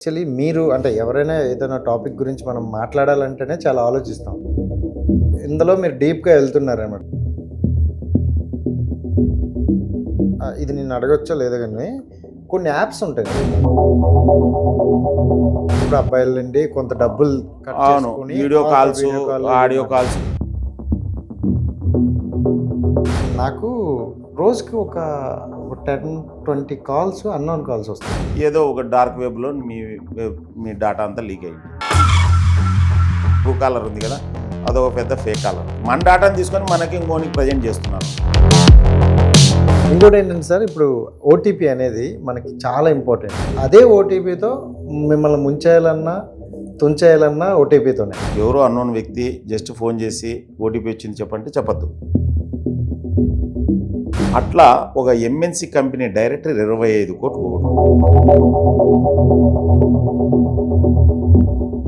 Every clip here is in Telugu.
యాక్చువల్లీ మీరు అంటే ఎవరైనా ఏదైనా టాపిక్ గురించి మనం మాట్లాడాలంటేనే చాలా ఆలోచిస్తాం. ఇందులో మీరు డీప్‌గా వెళ్తున్నారనమాట. ఇది నేను అడగొచ్చో లేదో గాని కొన్ని యాప్స్ ఉంటాయి. ఇప్పుడు అబ్బాయిల నుండి కొంత డబ్బులు కట్ అవును. చేసుకొని video calls, video call audio calls. నాకు రోజుకి ఒక 10, 20 కాల్స్ అన్నోన్ కాల్స్ వస్తాయి. ఏదో ఒక డార్క్ వెబ్‌లో మీ డాటా అంతా లీక్ అయింది. ట్రూ కాలర్ ఉంది కదా, అదొక పెద్ద ఫేక్ కాలర్. మన డాటాను తీసుకొని మనకి ఇంకోనికి ప్రజెంట్ చేస్తున్నారు. ఇంకోటి ఏంటంటే సార్, ఇప్పుడు ఓటీపీ అనేది మనకి చాలా ఇంపార్టెంట్. అదే ఓటీపీతో మిమ్మల్ని ముంచేయాలన్నా తుంచేయాలన్నా ఓటీపీతోనే. ఎవరో అన్నోన్ వ్యక్తి జస్ట్ ఫోన్ చేసి ఓటీపీ వచ్చింది చెప్పంటే చెప్పద్దు. అట్లా ఒక ఎంఎన్సి కంపెనీ డైరెక్టర్ 25 కోట్లు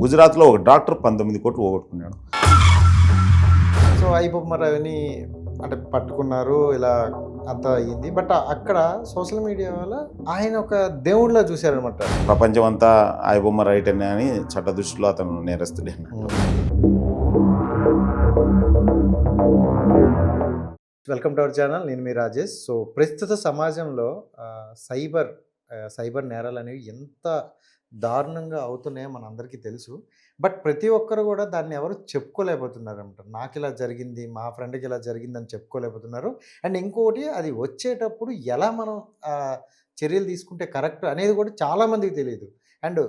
గుజరాత్లో ఒక డాక్టర్ 19 కోట్లు పోగొట్టుకున్నాడు. సో అయిపోయి మరి అవన్నీ అంటే పట్టుకున్నారు, ఇలా అంతా అయ్యింది. బట్ అక్కడ సోషల్ మీడియా వల్ల ఆయన ఒక దేవుడిలా చూశారనమాట. ప్రపంచం అంతా ఆయబొమ్మ రైట్ అని చట్ట దృష్టిలో అతను నేరస్తుడే. Welcome to our channel. నేను మీ రాజేష్. సో ప్రస్తుత సమాజంలో సైబర్ నేరాలు అనేవి ఎంత దారుణంగా అవుతున్నాయో మనందరికీ తెలుసు. బట్ ప్రతి ఒక్కరు కూడా దాన్ని ఎవరు చెప్పుకోలేకపోతున్నారనమాట. నాకు ఇలా జరిగింది, మా ఫ్రెండ్కి ఇలా జరిగిందని చెప్పుకోలేకపోతున్నారు. అండ్ ఇంకొకటి, అది వచ్చేటప్పుడు ఎలా మనం చర్యలు తీసుకుంటే కరెక్ట్ అనేది కూడా చాలామందికి తెలియదు. అండ్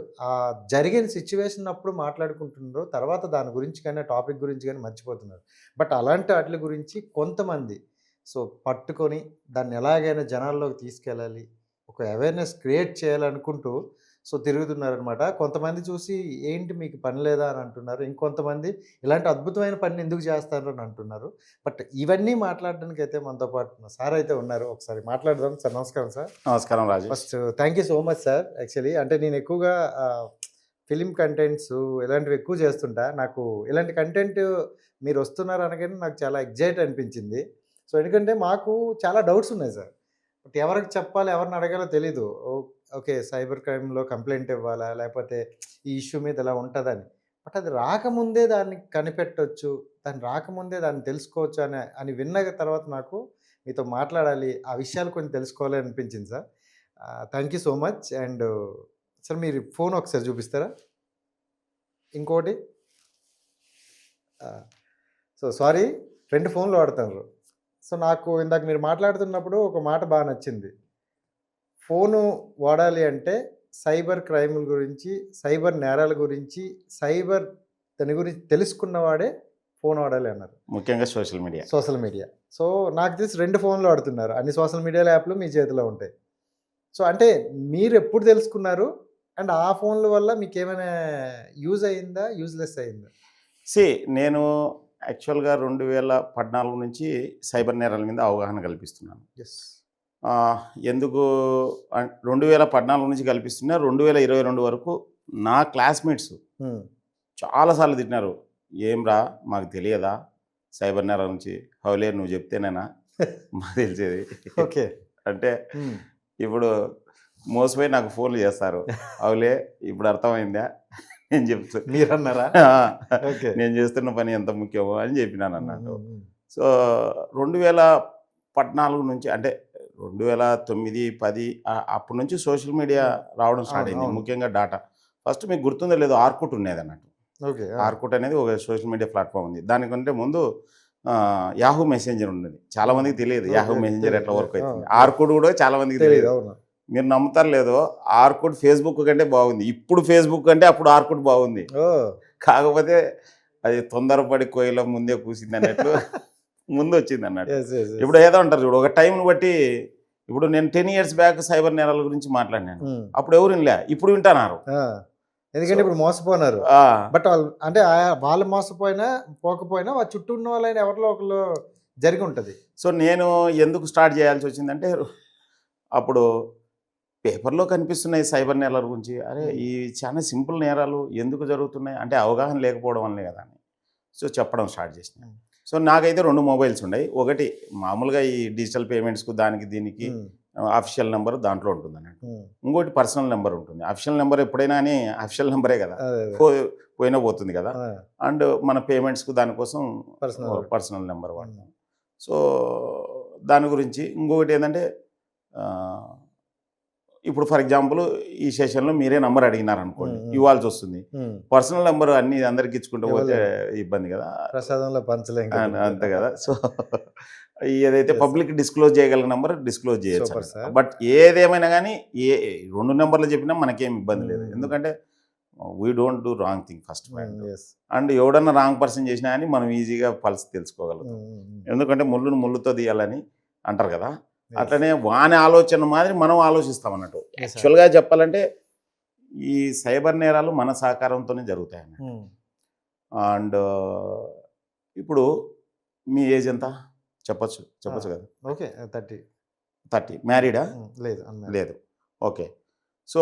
జరిగిన సిచ్యువేషన్ అప్పుడు మాట్లాడుకుంటున్నారు, తర్వాత దాని గురించి కానీ టాపిక్ గురించి కానీ మర్చిపోతున్నారు. బట్ అలాంటి వాటి గురించి కొంతమంది పట్టుకొని దాన్ని ఎలాగైనా జనాల్లోకి తీసుకెళ్ళాలి, ఒక అవేర్నెస్ క్రియేట్ చేయాలనుకుంటూ తిరుగుతున్నారనమాట. కొంతమంది చూసి ఏంటి మీకు పని లేదా అని అంటున్నారు. ఇంకొంతమంది ఇలాంటి అద్భుతమైన పనిని ఎందుకు చేస్తారు అని అంటున్నారు. బట్ ఇవన్నీ మాట్లాడడానికి అయితే మనతో పాటు సార్ అయితే ఉన్నారు. ఒకసారి మాట్లాడదాం. సార్ నమస్కారం. సార్ నమస్కారం Raju. First thank you so much sir. Actually అంటే నేను ఎక్కువగా ఫిలిం కంటెంట్స్ ఇలాంటివి ఎక్కువ చేస్తుంటా. నాకు ఇలాంటి కంటెంట్ మీరు వస్తున్నారు అనగానే నాకు చాలా ఎగ్జైట్ అనిపించింది. ఎందుకంటే మాకు చాలా డౌట్స్ ఉన్నాయి సార్. బట్ ఎవరికి చెప్పాలి, ఎవరిని అడగాలో తెలీదు. ఓకే, సైబర్ క్రైమ్‌లో కంప్లెయింట్ ఇవ్వాలా, లేకపోతే ఈ ఇష్యూ మీద ఇలా ఉంటుందని. బట్ అది రాకముందే దాన్ని కనిపెట్టొచ్చు, దాన్ని రాకముందే దాన్ని తెలుసుకోవచ్చు అని విన్న తర్వాత నాకు మీతో మాట్లాడాలి, ఆ విషయాలు కొన్ని తెలుసుకోవాలి అనిపించింది sir. Thank you so much. And sir మీరు ఫోన్ ఒకసారి చూపిస్తారా? ఇంకోటి సారీ, 2 ఫోన్లు వాడుతున్నారు. నాకు ఇందాక మీరు మాట్లాడుతున్నప్పుడు ఒక మాట బాగా నచ్చింది. ఫోను వాడాలి అంటే సైబర్ క్రైముల గురించి, సైబర్ నేరాల గురించి, దాని గురించి తెలుసుకున్నవాడే ఫోన్ వాడాలి అన్నారు. ముఖ్యంగా సోషల్ మీడియా. నాకు తెలిసి 2 ఫోన్లు వాడుతున్నారు. అన్ని సోషల్ మీడియా యాప్లు మీ చేతిలో ఉంటాయి. అంటే మీరు ఎప్పుడు తెలుసుకున్నారు? అండ్ ఆ ఫోన్ల వల్ల మీకేమైనా యూజ్ అయిందా, యూజ్లెస్ అయిందా? నేను యాక్చువల్గా 2014 నుంచి సైబర్ నేరాల మీద అవగాహన కల్పిస్తున్నాను. ఎందుకు 2014 నుంచి కల్పిస్తున్నా, 2022 వరకు నా క్లాస్మేట్స్ చాలాసార్లు తిట్టినారు. ఏం రా మాకు తెలియదా సైబర్ నేరాల నుంచి? హౌలే నువ్వు చెప్తేనేనా మాకు తెలిసేది. ఓకే అంటే ఇప్పుడు మోసపోయి నాకు ఫోన్లు చేస్తారు. అవులే ఇప్పుడు అర్థమైందా నేను చెప్తా. మీరన్నారా? నేను చేస్తున్న పని ఎంత ముఖ్యమో అని చెప్పినాను అన్నట్టు. 2014 నుంచి అంటే 2009, 10 అప్పటి నుంచి సోషల్ మీడియా రావడం స్టార్ట్ అయింది. ముఖ్యంగా డాటా. ఫస్ట్ మీకు గుర్తుందో లేదో ఆర్కుట్ ఉండేది అన్నట్టు. ఆర్కుట్ అనేది ఒక సోషల్ మీడియా ప్లాట్ఫామ్ ఉంది. దానికంటే ముందు యాహూ మెసెంజర్ ఉండేది. చాలా మందికి తెలియదు యాహూ మెసెంజర్ ఎట్లా వర్క్ అవుతుంది. ఆర్కుట్ కూడా చాలా మందికి తెలియదు. మీరు నమ్ముతారు లేదో, ఆర్కుట్ ఫేస్బుక్ కంటే బాగుంది. ఇప్పుడు ఫేస్బుక్ కంటే అప్పుడు ఆర్కుట్ బాగుంది. కాకపోతే అది తొందరపడి కోయిల ముందే కూసింది అన్నట్లు ముందు వచ్చింది అన్నట్టు. ఇప్పుడు ఏదో అంటారు చూడు, ఒక టైంని బట్టి. ఇప్పుడు నేను 10 years బ్యాక్ సైబర్ నేరాల గురించి మాట్లాడినాను. అప్పుడు ఎవరు వినలే, ఇప్పుడు వింటున్నారు. ఎందుకంటే ఇప్పుడు మోసపోయినారు. బట్ వాళ్ళు పోకపోయినా వాళ్ళ చుట్టూ ఉన్న వాళ్ళైనా ఎవరిలో ఒకళ్ళు జరిగి ఉంటుంది. నేను ఎందుకు స్టార్ట్ చేయాల్సి వచ్చిందంటే, అప్పుడు పేపర్లో కనిపిస్తున్నాయి సైబర్ నేరాల గురించి. అరే ఈ చాలా సింపుల్ నేరాలు ఎందుకు జరుగుతున్నాయి అంటే అవగాహన లేకపోవడం వల్లే కదా అని చెప్పడం స్టార్ట్ చేసిన. నాకైతే 2 మొబైల్స్ ఉన్నాయి. ఒకటి మామూలుగా ఈ డిజిటల్ పేమెంట్స్కు దానికి దీనికి అఫీషియల్ నెంబర్ దాంట్లో ఉంటుంది అన్నట్టు. ఇంకోటి పర్సనల్ నెంబర్ ఉంటుంది. అఫీషియల్ నెంబర్ ఎప్పుడైనా అని అఫీషియల్ నెంబరే కదా, పోయినా పోతుంది కదా. అండ్ మన పేమెంట్స్కు దానికోసం పర్సనల్ నెంబర్ వాడతాం. సో దాని గురించి ఇంకొకటి ఏంటంటే, ఇప్పుడు ఫర్ ఎగ్జాంపుల్ ఈ సెషన్లో మీరే నెంబర్ అడిగినారు అనుకోండి, ఇవ్వాల్సి వస్తుంది. పర్సనల్ నెంబర్ అన్ని అందరికి ఇచ్చుకుంటూ పోతే ఇబ్బంది కదా, ప్రసాదంలో పంచలేం అంతే కదా. సో ఏదైతే పబ్లిక్ డిస్క్లోజ్ చేయగలిగిన నెంబర్ డిస్క్లోజ్ చేయొచ్చు. బట్ ఏదేమైనా కానీ రెండు నెంబర్లు చెప్పినా మనకేం ఇబ్బంది లేదు. ఎందుకంటే we don't do wrong thing first point. And ఎవడన్నా రాంగ్ పర్సన్ చేసినా కానీ మనం ఈజీగా పల్స్ తెలుసుకోగలుగుతాం. ఎందుకంటే ముళ్ళును ముళ్ళుతో తీయాలని అంటారు కదా, అట్లనే వాని ఆలోచన మాదిరి మనం ఆలోచిస్తాం అన్నట్టు. యాక్చువల్గా చెప్పాలంటే ఈ సైబర్ నేరాలు మన సహకారంతోనే జరుగుతాయి అన్నట్టు. అండ్ ఇప్పుడు మీ ఏజ్ ఎంత చెప్పచ్చు కదా? ఓకే, 30. మ్యారీడా? లేదు. ఓకే. సో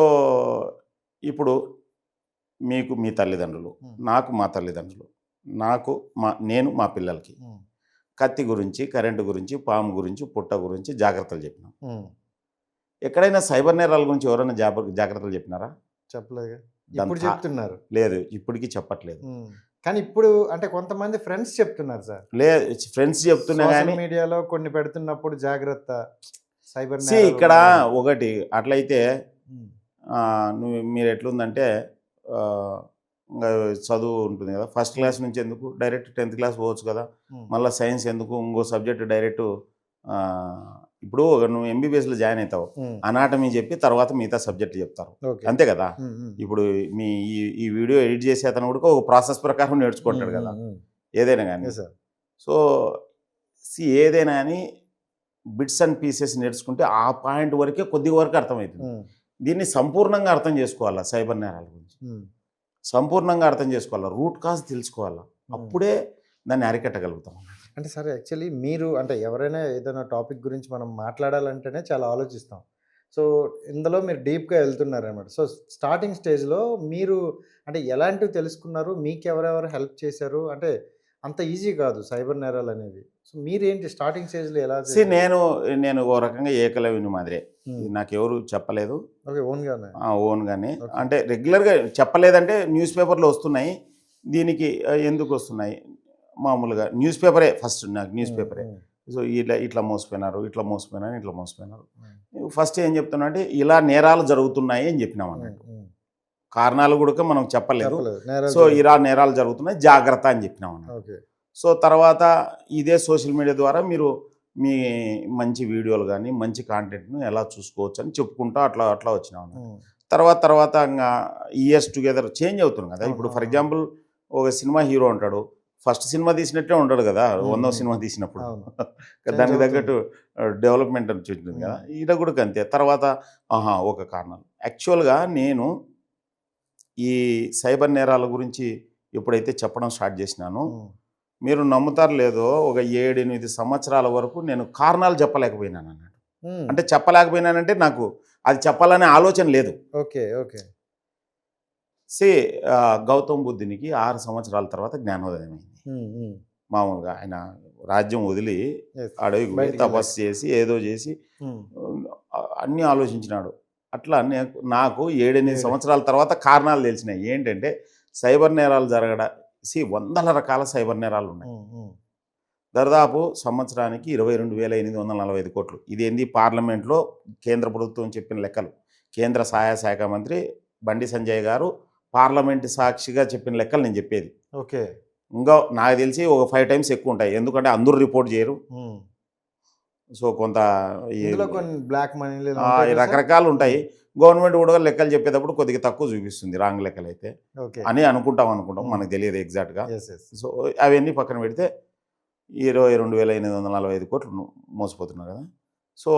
ఇప్పుడు మీకు మీ తల్లిదండ్రులు, నాకు మా తల్లిదండ్రులు, నేను మా పిల్లలకి కత్తి గురించి, కరెంటు గురించి, పాము గురించి, పుట్ట గురించి జాగ్రత్తలు చెప్పినాం. ఎక్కడైనా సైబర్ నేరాల గురించి ఎవరైనా జాగ్రత్తలు చెప్పినారా? చెప్పలేదు. ఇప్పుడు చెప్తున్నారు. లేదు, ఇప్పటికీ చెప్పట్లేదు. కానీ ఇప్పుడు అంటే కొంతమంది ఫ్రెండ్స్ చెప్తున్నారు సార్. లేదు, ఫ్రెండ్స్ చెప్తున్నా కానీ మీడియాలో కొన్ని పెడుతున్నప్పుడు జాగ్రత్త సైబర్. ఇక్కడ ఒకటి అట్లయితే మీరు ఎట్లుందంటే చదువు ఉంటుంది కదా, ఫస్ట్ క్లాస్ నుంచి ఎందుకు డైరెక్ట్ 10th క్లాస్ పోవచ్చు కదా, మళ్ళీ సైన్స్ ఎందుకు, ఇంకో సబ్జెక్ట్ డైరెక్ట్. ఇప్పుడు నువ్వు ఎంబీబీఎస్లో జాయిన్ అవుతావు, అనాటమీ చెప్పి తర్వాత మిగతా సబ్జెక్ట్ చెప్తారు, అంతే కదా. ఇప్పుడు మీ ఈ వీడియో ఎడిట్ చేసే అతను కూడా ఒక ప్రాసెస్ ప్రకారం నేర్చుకుంటాడు కదా ఏదైనా కానీ. సో ఏదైనా కానీ బిట్స్ అండ్ పీసెస్ నేర్చుకుంటే ఆ పాయింట్ వరకే కొద్ది వరకు అర్థమవుతుంది. దీన్ని సంపూర్ణంగా అర్థం చేసుకోవాలా, సైబర్ నేరాల గురించి సంపూర్ణంగా అర్థం చేసుకోవాలా, రూట్ కాజ్ తెలుసుకోవాలా, అప్పుడే దాన్ని అరికట్టగలుగుతాం. అంటే సార్ యాక్చువల్లీ మీరు అంటే ఎవరైనా ఏదైనా టాపిక్ గురించి మనం మాట్లాడాలంటేనే చాలా ఆలోచిస్తాం. సో ఇందులో మీరు డీప్గా వెళ్తున్నారు అన్నమాట. సో స్టార్టింగ్ స్టేజ్లో మీరు అంటే ఎలాంటివి తెలుసుకున్నారు, మీకు ఎవరెవరు హెల్ప్ చేశారు? అంటే అంత ఈజీ కాదు సైబర్ నేరాలు అనేవి. సో మీరేంటి స్టార్టింగ్ స్టేజ్లో ఎలా? నేను ఓ రకంగా ఏకలవ్యుని మాదిరే, నాకు ఎవరు చెప్పలేదు. ఓన్గానే అంటే రెగ్యులర్గా చెప్పలేదంటే న్యూస్ పేపర్లో వస్తున్నాయి. దీనికి ఎందుకు వస్తున్నాయి, మామూలుగా న్యూస్ పేపరే ఫస్ట్, నాకు న్యూస్ పేపరే. సో ఇట్లా మోసపోయినారు. ఫస్ట్ ఏం చెప్తున్నా అంటే ఇలా నేరాలు జరుగుతున్నాయి అని చెప్పినాం అన్నట్టు. కారణాలు కూడా మనం చెప్పలేదు. సో ఇలా నేరాలు జరుగుతున్నాయి, జాగ్రత్త అని చెప్పినాం అన్నట్టు. సో తర్వాత ఇదే సోషల్ మీడియా ద్వారా మీరు మీ మంచి వీడియోలు కానీ మంచి కాంటెంట్ను ఎలా చూసుకోవచ్చు అని చెప్పుకుంటూ అట్లా వచ్చినాం. తర్వాత ఇంకా ఇయర్స్ టుగెదర్ చేంజ్ అవుతుంది కదా. ఇప్పుడు ఫర్ ఎగ్జాంపుల్ ఒక సినిమా హీరో ఉంటాడు, ఫస్ట్ సినిమా తీసినట్టే ఉంటాడు కదా 100వ సినిమా తీసినప్పుడు. దానికి తగ్గట్టు డెవలప్మెంట్ అని ఉంటుంది కదా, ఈడ కూడా అంతే. తర్వాత ఒక కారణం యాక్చువల్గా నేను ఈ సైబర్ నేరాల గురించి ఎప్పుడైతే చెప్పడం స్టార్ట్ చేసినానో, మీరు నమ్ముతారు లేదో ఒక 7-8 సంవత్సరాల వరకు నేను కారణాలు చెప్పలేకపోయినాను అన్నట్టు. అంటే చెప్పలేకపోయినానంటే నాకు అది చెప్పాలనే ఆలోచన లేదు. గౌతమ్ బుద్ధునికి 6 సంవత్సరాల తర్వాత జ్ఞానోదయం అయింది. మామూలుగా ఆయన రాజ్యం వదిలి అడవికి తపస్సు చేసి ఏదో చేసి అన్నీ ఆలోచించినాడు. అట్లా నాకు 7-8 సంవత్సరాల తర్వాత కారణాలు తెలిసినాయి. ఏంటంటే సైబర్ నేరాలు వందల రకాల సైబర్ నేరాలు ఉన్నాయి. దాదాపు సంవత్సరానికి 22,845 కోట్లు. ఇదేంది పార్లమెంట్లో కేంద్ర ప్రభుత్వం చెప్పిన లెక్కలు. కేంద్ర సహాయ శాఖ మంత్రి బండి సంజయ్ గారు పార్లమెంట్ సాక్షిగా చెప్పిన లెక్కలు నేను చెప్పేది. ఇంకా నాకు తెలిసి ఒక 5 times ఎక్కువ ఉంటాయి, ఎందుకంటే అందరూ రిపోర్ట్ చేయరు. సో కొంత బ్లాక్ మనీ రకరకాలు ఉంటాయి. గవర్నమెంట్ కూడా లెక్కలు చెప్పేటప్పుడు కొద్దిగా తక్కువ చూపిస్తుంది, రాంగ్ లెక్కలు అయితే అని అనుకుంటాం, మనకు తెలియదు ఎగ్జాక్ట్గా. సో అవన్నీ పక్కన పెడితే 22,845 కోట్లు మోసపోతున్నారు కదా. సో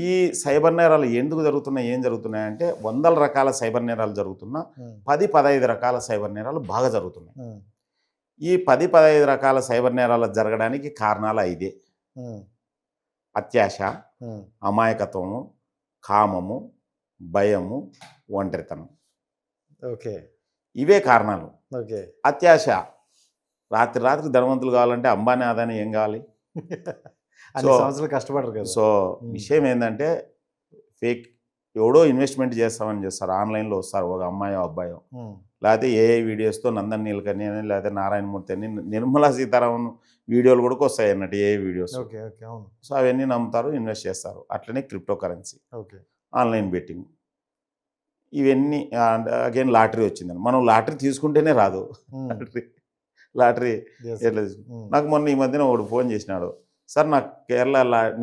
ఈ సైబర్ నేరాలు ఎందుకు జరుగుతున్నాయి, ఏం జరుగుతున్నాయంటే వందల రకాల సైబర్ నేరాలు జరుగుతున్నా 10-15 రకాల సైబర్ నేరాలు బాగా జరుగుతున్నాయి. ఈ 10-15 రకాల సైబర్ నేరాలు జరగడానికి కారణాలు 5. అత్యాశ, అమాయకత్వము, కామము, భయము, ఒంటరితనం. ఇవే కారణాలు. అత్యాశ, రాత్రి ధనవంతులు కావాలంటే అంబానీ అదాని ఏం కావాలి, అన్ని సంవత్సరాలు కష్టపడరు కదా. సో విషయం ఏంటంటే ఫేక్ ఎవడో ఇన్వెస్ట్మెంట్ చేస్తామని చేస్తారు, ఆన్లైన్లో వస్తారు ఒక అమ్మాయో అబ్బాయో, లేకపోతే ఏఐ వీడియోస్తో నందన్ నీలకని అని లేకపోతే నారాయణమూర్తి అని నిర్మలా సీతారామన్ వీడియోలు కూడా వస్తాయి అన్నట్టు ఏఐ వీడియోస్. ఓకే ఓకే అవును. సో అవన్నీ నమ్ముతారు, ఇన్వెస్ట్ చేస్తారు. అట్లనే crypto currency, okay online betting, ఇవన్నీ. అగైన్ లాటరీ వచ్చిందని మనం లాటరీ తీసుకుంటేనే రాదు. లాటరీ ఎట్లా నాకు మొన్న ఈ మధ్యన ఒకడు ఫోన్ చేసినాడు, సార్ నాకు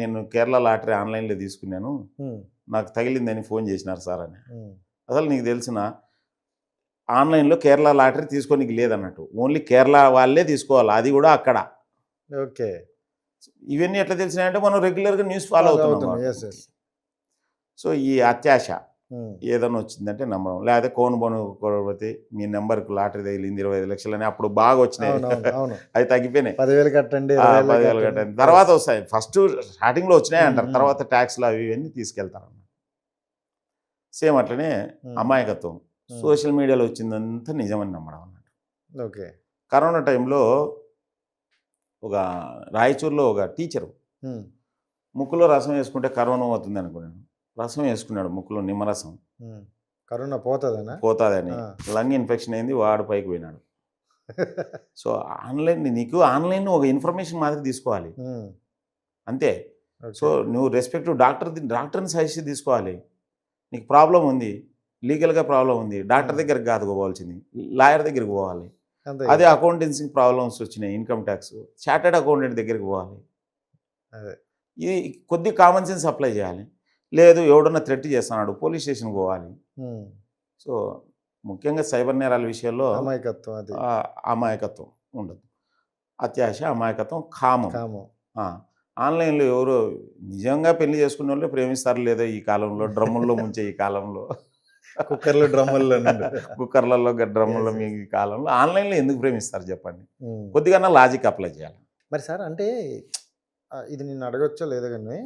నేను కేరళ లాటరీ ఆన్లైన్లో తీసుకున్నాను, నాకు తగిలిందని ఫోన్ చేసినారు సార్ అని. అసలు నీకు తెలిసిన ఆన్లైన్లో కేరళ లాటరీ తీసుకోనికి లేదన్నట్టు, ఓన్లీ కేరళ వాళ్ళే తీసుకోవాలి, అది కూడా అక్కడ. ఓకే ఇవన్నీ ఎట్లా తెలిసినాయంటే మనం రెగ్యులర్గా న్యూస్ ఫాలో అవుతున్నాం. సో ఈ అత్యాశ ఏదైనా వచ్చిందంటే నమ్మడం, లేకపోతే కోన్ బోను కొరబోతే మీ నెంబర్కి లాటరీ తగిలింది 25 లక్షలు అని అప్పుడు బాగా వచ్చినాయి, అవి తగ్గిపోయినాయి. 10,000 కట్టండి, 10,000 కట్టండి, తర్వాత వస్తాయి. ఫస్ట్ స్టార్టింగ్లో వచ్చినాయి అంటారు, తర్వాత ట్యాక్స్లు అవి ఇవన్నీ తీసుకెళ్తారు. సేమ్ అట్లనే అమాయకత్వం, సోషల్ మీడియాలో వచ్చిందంతా నిజమని నమ్మడం అన్నట్టు. ఓకే కరోనా టైంలో ఒక రాయచూరులో ఒక టీచరు ముక్కులో రసం వేసుకుంటే కరోనా అవుతుంది అనుకున్నాను, రసం వేసుకున్నాడు ముక్కులో నిమ్మరసం, కరోనా పోతుందని, లంగ్ ఇన్ఫెక్షన్ అయింది, వాడు పైకి పోయినాడు. సో నీకు ఆన్లైన్ ఒక ఇన్ఫర్మేషన్ మాదిరి తీసుకోవాలి అంతే. సో నువ్వు రెస్పెక్టివ్ డాక్టర్ని సజెస్ట్ తీసుకోవాలి. నీకు ప్రాబ్లం ఉంది, లీగల్గా ప్రాబ్లం ఉంది, డాక్టర్ దగ్గరికి కాదు పోవాల్సింది, లాయర్ దగ్గరికి పోవాలి. అదే అకౌంటెన్సీ ప్రాబ్లమ్స్ వచ్చినాయి, ఇన్కమ్ ట్యాక్స్, చార్టెడ్ అకౌంటెంట్ దగ్గరికి పోవాలి. ఇది కొద్ది కామన్ సెన్స్ అప్లై చేయాలి. లేదు ఎవడన్నా థ్రెట్ చేస్తున్నాడు, పోలీస్ స్టేషన్కి పోవాలి. సో ముఖ్యంగా సైబర్ నేరాల విషయంలో అమాయకత్వం ఉండదు, అత్యాశ, అమాయకత్వం, కామం. ఆన్లైన్లో ఎవరో నిజంగా పెళ్లి చేసుకునే వాళ్ళు ప్రేమిస్తారు లేదో ఈ కాలంలో, డ్రమ్ముల్లో ముంచే ఈ కాలంలో, కుక్కర్లలో డ్రమ్ముల్లో మీ కాలంలో ఆన్లైన్లో ఎందుకు ప్రేమిస్తారు చెప్పండి? కొద్దిగా లాజిక్ అప్లై చేయాలి. మరి సార్ అంటే ఇది నేను అడగొచ్చో లేదో కానీ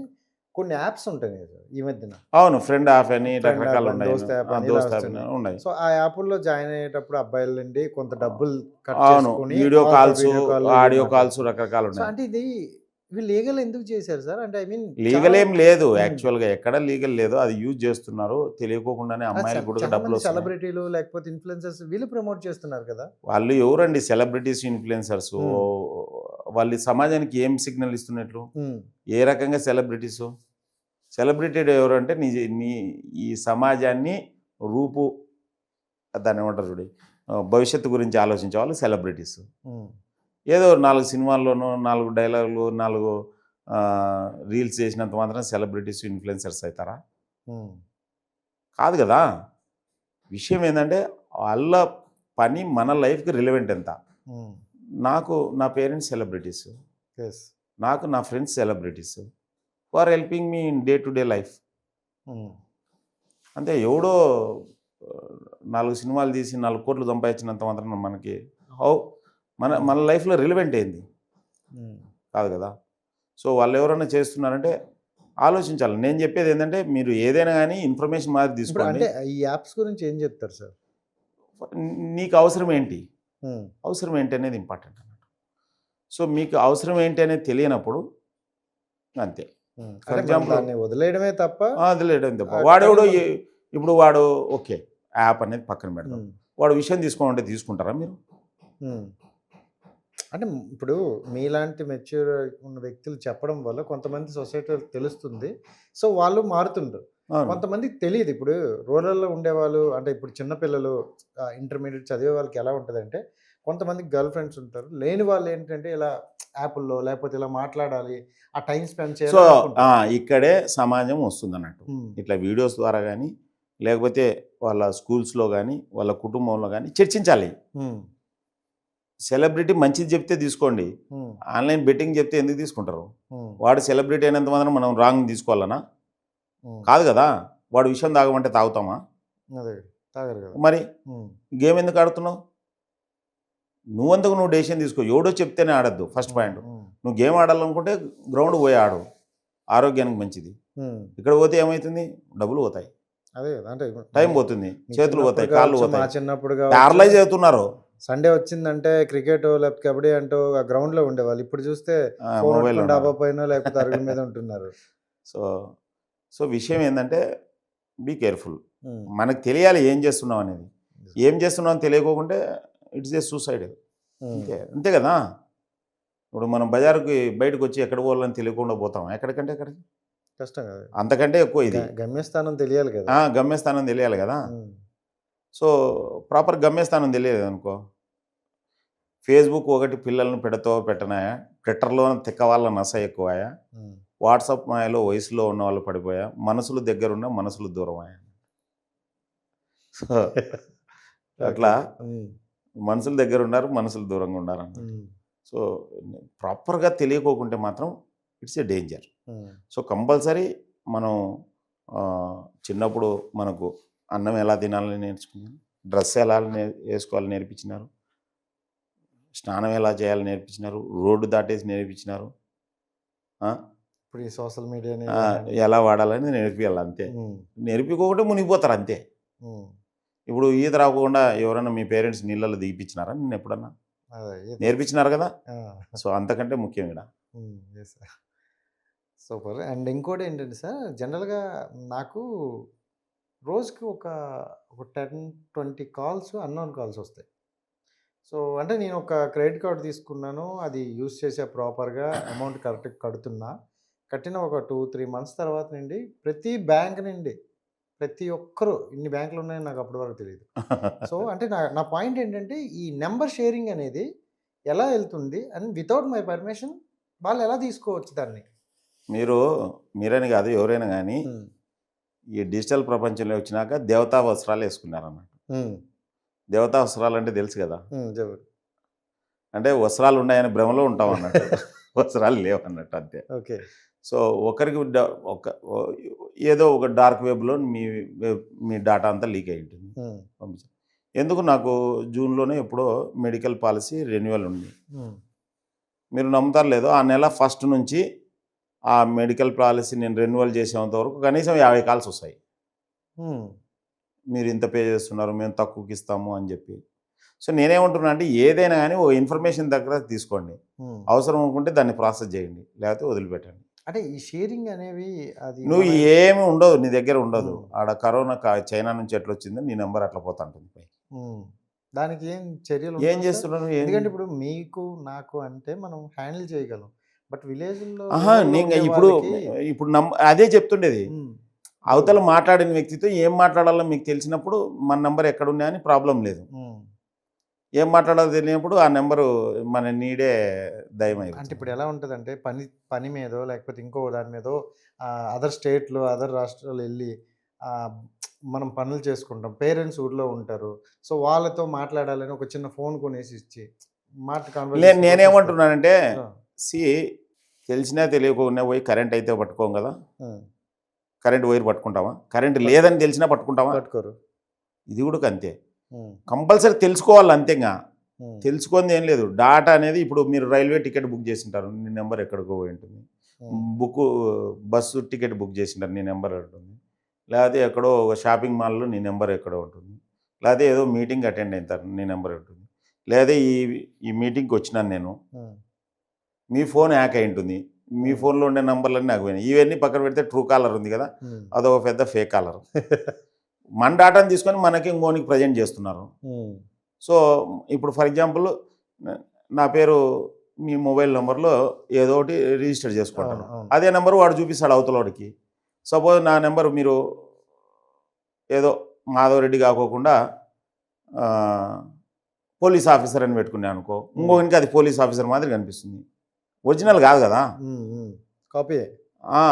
కొన్ని యాప్స్ ఉంటాయి ఈ మధ్యన. అవును, ఫ్రెండ్ యాప్ అని రకరకాలు ఉన్నాయి. సో ఆ యాప్ల్లో జాయిన్ అయ్యేటప్పుడు అబ్బాయిల నుండి కొంత డబ్బులు వీడియో కాల్స్, ఆడియో కాల్స్ రకరకాలు ఉన్నాయి. అంటే ఇది లీగల్ ఎందుకు చేశారు సార్? అంటే ఐ మీన్ లీగల్ ఏం లేదు యాక్చువల్గా, ఎక్కడ లీగల్ లేదు, అది యూజ్ చేస్తున్నారు తెలియకోకుండానే. అమ్మాయిలకు కూడా డబ్బులు, సెలబ్రిటీలు లేకపోతే ఇన్ఫ్లుయెన్సర్స్ వీళ్ళు ప్రమోట్ చేస్తున్నారు కదా. వాళ్ళు ఎవరండి సెలబ్రిటీస్, ఇన్ఫ్లుయెన్సర్స్? వాళ్ళు సమాజానికి ఏం సిగ్నల్ ఇస్తున్నట్లు? ఏ రకంగా సెలబ్రిటీస్? సెలబ్రిటీ ఎవరు అంటే ఈ సమాజాన్ని దాన్ని ఏమంటారు చూడి, భవిష్యత్తు గురించి ఆలోచించే వాళ్ళు సెలబ్రిటీస్. ఏదో 4 సినిమాల్లోనూ 4 డైలాగులు, 4 రీల్స్ చేసినంత మాత్రం సెలబ్రిటీస్, ఇన్ఫ్లుయెన్సర్స్ అవుతారా? కాదు కదా. విషయం ఏంటంటే వాళ్ళ పని మన లైఫ్కి రిలవెంట్ ఎంత. నా పేరెంట్స్ సెలబ్రిటీస్, నా friends celebrities, who are helping me in day to day life. అంతే. ఎవడో 4 సినిమాలు తీసి 4 కోట్లు సంపాదించినంత మాత్రం మనకి మన లైఫ్లో రిలవెంట్ అయింది కాదు కదా. సో వాళ్ళు ఎవరైనా చేస్తున్నారంటే ఆలోచించాలి. నేను చెప్పేది ఏంటంటే మీరు ఏదైనా కానీ ఇన్ఫర్మేషన్ మాది తీసుకోండి. అంటే ఈ యాప్స్ గురించి ఏం చెప్తారు సార్? నీకు అవసరం ఏంటి, అవసరం ఏంటి అనేది ఇంపార్టెంట్ అన్నట్టు. సో మీకు అవసరం ఏంటి అనేది తెలియనప్పుడు అంతే. ఫర్ ఎగ్జాంపుల్ వదిలేయడమే తప్ప వాడెవడో ఇప్పుడు వాడు ఓకే యాప్ అనేది పక్కన పెడతాం, వాడు విషయం తీసుకోమంటే తీసుకుంటారా మీరు? అంటే ఇప్పుడు మీలాంటి మెచ్యూర్ ఉన్న వ్యక్తులు చెప్పడం వల్ల కొంతమంది సొసైటీలో తెలుస్తుంది, సో వాళ్ళు మారుతుంటారు. కొంతమందికి తెలియదు. ఇప్పుడు రూరల్లో ఉండేవాళ్ళు, అంటే ఇప్పుడు చిన్నపిల్లలు ఇంటర్మీడియట్ చదివే వాళ్ళకి ఎలా ఉంటుంది అంటే, కొంతమందికి గర్ల్ ఫ్రెండ్స్ ఉంటారు, లేని వాళ్ళు ఏంటంటే ఇలా యాప్ల్లో లేకపోతే ఇలా మాట్లాడాలి, ఆ టైం స్పెండ్ చేయాలి. సో ఇక్కడే సమాజం వస్తుంది అన్నట్టు. ఇట్లా వీడియోస్ ద్వారా కానీ లేకపోతే వాళ్ళ స్కూల్స్లో కానీ వాళ్ళ కుటుంబంలో కానీ చర్చించాలి. సెలబ్రిటీ మంచిది చెప్తే తీసుకోండి, ఆన్లైన్ బెట్టింగ్ చెప్తే ఎందుకు తీసుకుంటారు? వాడు సెలబ్రిటీ అయినంత మాత్రం మనం రాంగ్ తీసుకోవాలనా? కాదు కదా. వాడు విషయం తాగమంటే తాగుతామా? మరి గేమ్ ఎందుకు ఆడుతున్నావు? నువ్వు డెసిషన్ తీసుకో. ఎవడో చెప్తేనే ఆడద్దు. ఫస్ట్ పాయింట్, నువ్వు గేమ్ ఆడాలనుకుంటే గ్రౌండ్ పోయి ఆడు, ఆరోగ్యానికి మంచిది. ఇక్కడ పోతే ఏమవుతుంది? డబ్బులు పోతాయి, టైం పోతుంది, చేతులు పోతాయి, కాళ్ళు పోతాయి, ప్యారలైజ్ అవుతున్నారు. సండే వచ్చిందంటే క్రికెట్ లేకపోతే కబడ్డీ అంటూ ఆ గ్రౌండ్‌లో ఉండేవాళ్ళు. ఇప్పుడు చూస్తే ఫోన్ మొబైల్‌లో పట్టుకొని ఉన్నారు. డాబా పైనో లేకపోతే అరుగుల మీద ఉంటున్నారు. సో, సో విషయం ఏందంటే బీ కేర్‌ఫుల్. హ్మ్. మనకు తెలియాలి ఏం చేస్తున్నాం అనేది. ఏం చేస్తున్నామో తెలియకోకుంటే ఇట్స్ ఏ సూసైడ్. హ్మ్. అంతే. అంతే కదా! ఇప్పుడు మనం బజార్‌కి బయటకొచ్చి ఎక్కడ పోవాలని తెలియకుండా పోతాం. ఎక్కడికంటే అక్కడికి. కష్టం కదా! అంతకంటే ఎక్కువ ఇది. గమ్యస్థానం తెలియాలి కదా! గమ్యస్థానం తెలియాలి కదా! హ్మ్. సో, ప్రాపర్ గమ్యస్థానం తెలియలేదనుకో, ఫేస్‌బుక్ ఒకటి పిల్లల్ని పెడతావో పెట్టనాయా, ట్విట్టర్‌లోన తిక్కవాళ్ళ నస ఎక్కువాయా, హ్మ్. వాట్సాప్ మాయలో వయసులో ఉన్నవాళ్ళు పడిపోయా, మనసులు దగ్గరున్న మనసులు దూరమాయా. So, okay. అట్లా హ్మ్. మనుషులు దగ్గరున్నారు, మనసులు దూరంగా ఉండారన్నమాట. హ్మ్. సో, ప్రాపర్‌గా తెలియకోకుంటే మాత్రం ఇట్స్ ఎ డేంజర్. హ్మ్. సో, కంపల్సరీ మనం చిన్నప్పుడు మనకు అన్నం ఎలా తినాలని నేర్చుకున్నాం, డ్రెస్ ఎలా ఏసుకోవాలని నేర్పించినారు, స్నానం ఎలా చేయాలో నేర్పించినారు, రోడ్డు దాటేసి నేర్పించినారు. ఆ! ఇప్పుడు ఈ సోషల్ మీడియాని ఆ! ఇలా హ్యాండిల్ ఎలా వాడాలని నేర్పియాలి అంతే. హ్మ్. నేర్పియకోకుంటే మునిగిపోతారు అంతే. హ్మ్. ఇప్పుడు ఈత రాకుండా ఎవరైనా మీ పేరెంట్స్ నీళ్ళలో దిగిపించినారా నిన్నెప్పుడన్నా? అదే ఇది. నేర్పించినారు కదా! ఆ! సో, అంతకంటే ముఖ్యం ఈడ. హ్మ్. యెస్. సూపర్. అండ్ ఇంకోటేంటంటే సార్ జనరల్‌గా నాకు రోజుకి ఒక 10, 20 కాల్స్ అన్‌నోన్ కాల్స్ వస్తాయి. సో, అంటే నేను ఒక క్రెడిట్ కార్డ్ తీసుకున్నాను. అది యూజ్ చేసా ప్రాపర్‌గా అమౌంట్ కరెక్ట్‌గా కడుతున్నా. కట్టిన ఒక 2, 3 మంత్స్ తర్వాత నుండి ప్రతి బ్యాంక్ నుండి ప్రతి ఒక్కరు ఇన్ని బ్యాంకులున్నాయని నాకు అప్పటి వరకు తెలీదు. సో, అంటే నా నా పాయింట్ ఏంటంటే ఈ నంబర్ షేరింగ్ అనేది ఎలా ఎళ్తుంది? అండ్ వితౌట్ మై పర్మిషన్ వాళ్ళెలా తీసుకోవచ్చు దాన్ని? మీరు మీరని కాదు ఎవరైనా గానీ, హ్మ్. ఈ డిజిటల్ ప్రపంచంలో వచ్చినాక దేవతా వస్త్రాలు ఏసుకున్నారన్నమాట. హ్మ్. దేవతా వస్త్రాలంటే తెలుసు కదా! హ్మ్. చెప్పు. అంటే వస్త్రాలు ఉన్నాయనే భ్రమలో ఉంటాం అన్నట్టు. వస్త్రాలు లేవన్నట్టు అంతే. ఓకే. సో, ఒకరికి ఒక ఓ ఏదో ఒక డార్క్ వెబ్‌లో మీ డాటా అంతా లీక్ అయ్యి ఉంటుంది. హ్మ్. పంపించారు. ఎందుకు నాకు జూన్‌లోనే ఎప్పుడో మెడికల్ పాలసీ రెన్యువల్ ఉంది. హ్మ్. మీరు నమ్ముతారో లేదో ఆ నెల ఫస్ట్ నుంచి ఆ మెడికల్ పాలసీ నేను రెన్యువల్ చేసేంత వరకు కనీసం 50 కాల్స్ వస్తాయి. హ్మ్. మీరు ఇంత పే చేస్తున్నారు, మేము తక్కువకి ఇస్తాము అని చెప్పి. సో, నేనేమంటున్నా అంటే ఏదైనా గానీ ఓ ఇన్ఫర్మేషన్ దగ్గర తీసుకోండి. హ్మ్. అవసరం అనుకుంటే దాన్ని ప్రాసెస్ చేయండి. లేకపోతే వదిలిపెట్టండి. అంటే ఈ షేరింగ్ అనేవి అది నువ్వు మన ఏమి ఉండదు. నీ దగ్గర ఉండదు. హ్మ్. ఆడ కరోనా చైనా నుంచి ఎట్లొచ్చిందో నీ నంబర్ అట్లా పోతాంటుంది పైకి. హ్మ్. దానికి ఏం ఏం చర్యలుండవా సార్? చేస్తున్నావు? ఎందుకంటే ఇప్పుడు మీకు, నాకు అంటే మనం హ్యాండిల్ చేయగలం. బట్ విలేజుల్లో, అహా! రూరల్‌లో నేను ఉండే ఇప్పుడు వాళ్ళకి ఇప్పుడు అదే చెప్తుండేది. హ్మ్. అవతల మాట్లాడిన వ్యక్తితో ఏం మాట్లాడాలో మీకు తెలిసినప్పుడు మన నంబర్ ఎక్కడున్నాయని ప్రాబ్లమ్ లేదు. హ్మ్. ఏం మాట్లాడాలో తెలియనప్పుడు ఆ నంబరు మన నీడే అంటే దయమైపోతుంది. ఇప్పుడు ఎలా ఉంటదంటే పని పని మీదో లేకపోతే ఇంకో దాని మీదో అదర్ స్టేట్‌లో, అదర్ రాష్ట్రాల్లో ఎళ్లి ఆహ్, మనం పనులు చేసుకుంటాం. పేరెంట్స్ ఊర్లో ఉంటారు. సో, వాళ్ళతో మాట్లాడాలని ఒక చిన్న ఫోన్ కొనేసి ఇచ్చి కన్వర్జేషన్ కోసం ఇస్తారు. నేనేమంటున్నానంటే ఆ! సీ తెలిసినా తెలియకుండా పోయి కరెంట్ అయితే పట్టుకోం గదా! హ్మ్. Current wire పట్టుకుంటామా? కరెంట్ పట్ లేదని తెలిసినా పట్టుకుంటామా? పట్టుకోరు. ఇది కూడా అంతే. హ్మ్. కంపల్సరీ తెలుసుకోవాలి అంతేంగా. హ్మ్. తెలుసుకుంది ఏం లేదు. డాటా అనేది ఇప్పుడు మీరు రైల్వే టికెట్ బుక్ చేసుంటారు. నీ నంబర్ ఎక్కడికో పోయి ఉంటుంది. హ్మ్. బుక్కు బస్సు టికెట్ బుక్ చేసుంటారు. నీ నంబర్ ఉంటుంది. లేకపోతే ఎక్కడో ఒక షాపింగ్ మాల్‌లో నీ నంబర్ ఎక్కడో ఉంటుంది. లేకపోతే ఏదో మీటింగ్ అటెండ్ అయితారు. నీ నంబర్ ఉంటుంది. లేదా ఈ మీటింగ్‌కి వచ్చినాను నేను. హ్మ్. మీ ఫోన్ హ్యాక్ అయి ఉంటుంది. మీ హ్మ్. ఫోన్‌లో ఉండే నంబర్‌లన్నీ నాకు పోయినాయి. ఇవన్నీ పక్కన పెడితే ట్రూ కాలర్ ఉంది కదా! హ్మ్. అదొక పెద్ద ఫేక్ కాలర్. మన డాటాను తీసుకొని మనకి ఇంకోనికి ప్రెజెంట్ చేస్తున్నారు. హ్మ్. సో, ఇప్పుడు ఫర్ ఎగ్జాంపుల్ న నా పేరు మీ మొబైల్ నంబర్‌లో ఏదోకటి రిజిస్టర్ అవును. చేసుకుంటారు. అవును. అదే నంబర్ వాడు చూపిస్తాడు అవతలోడికి. సపోజ్ నా నంబర్ మీరు ఏదో మాధవరెడ్డి కాకోకుండా ఆహ్, పోలీస్ ఆఫీసర్ అని పెట్టుకున్నాననుకో, హ్మ్. ఇంకొకనికి అది పోలీస్ ఆఫీసర్ మాదిరి కనిపిస్తుంది. ఒరిజినల్ కాదు కదా! హ్మ్. హ్మ్. కాపీయే. ఆ!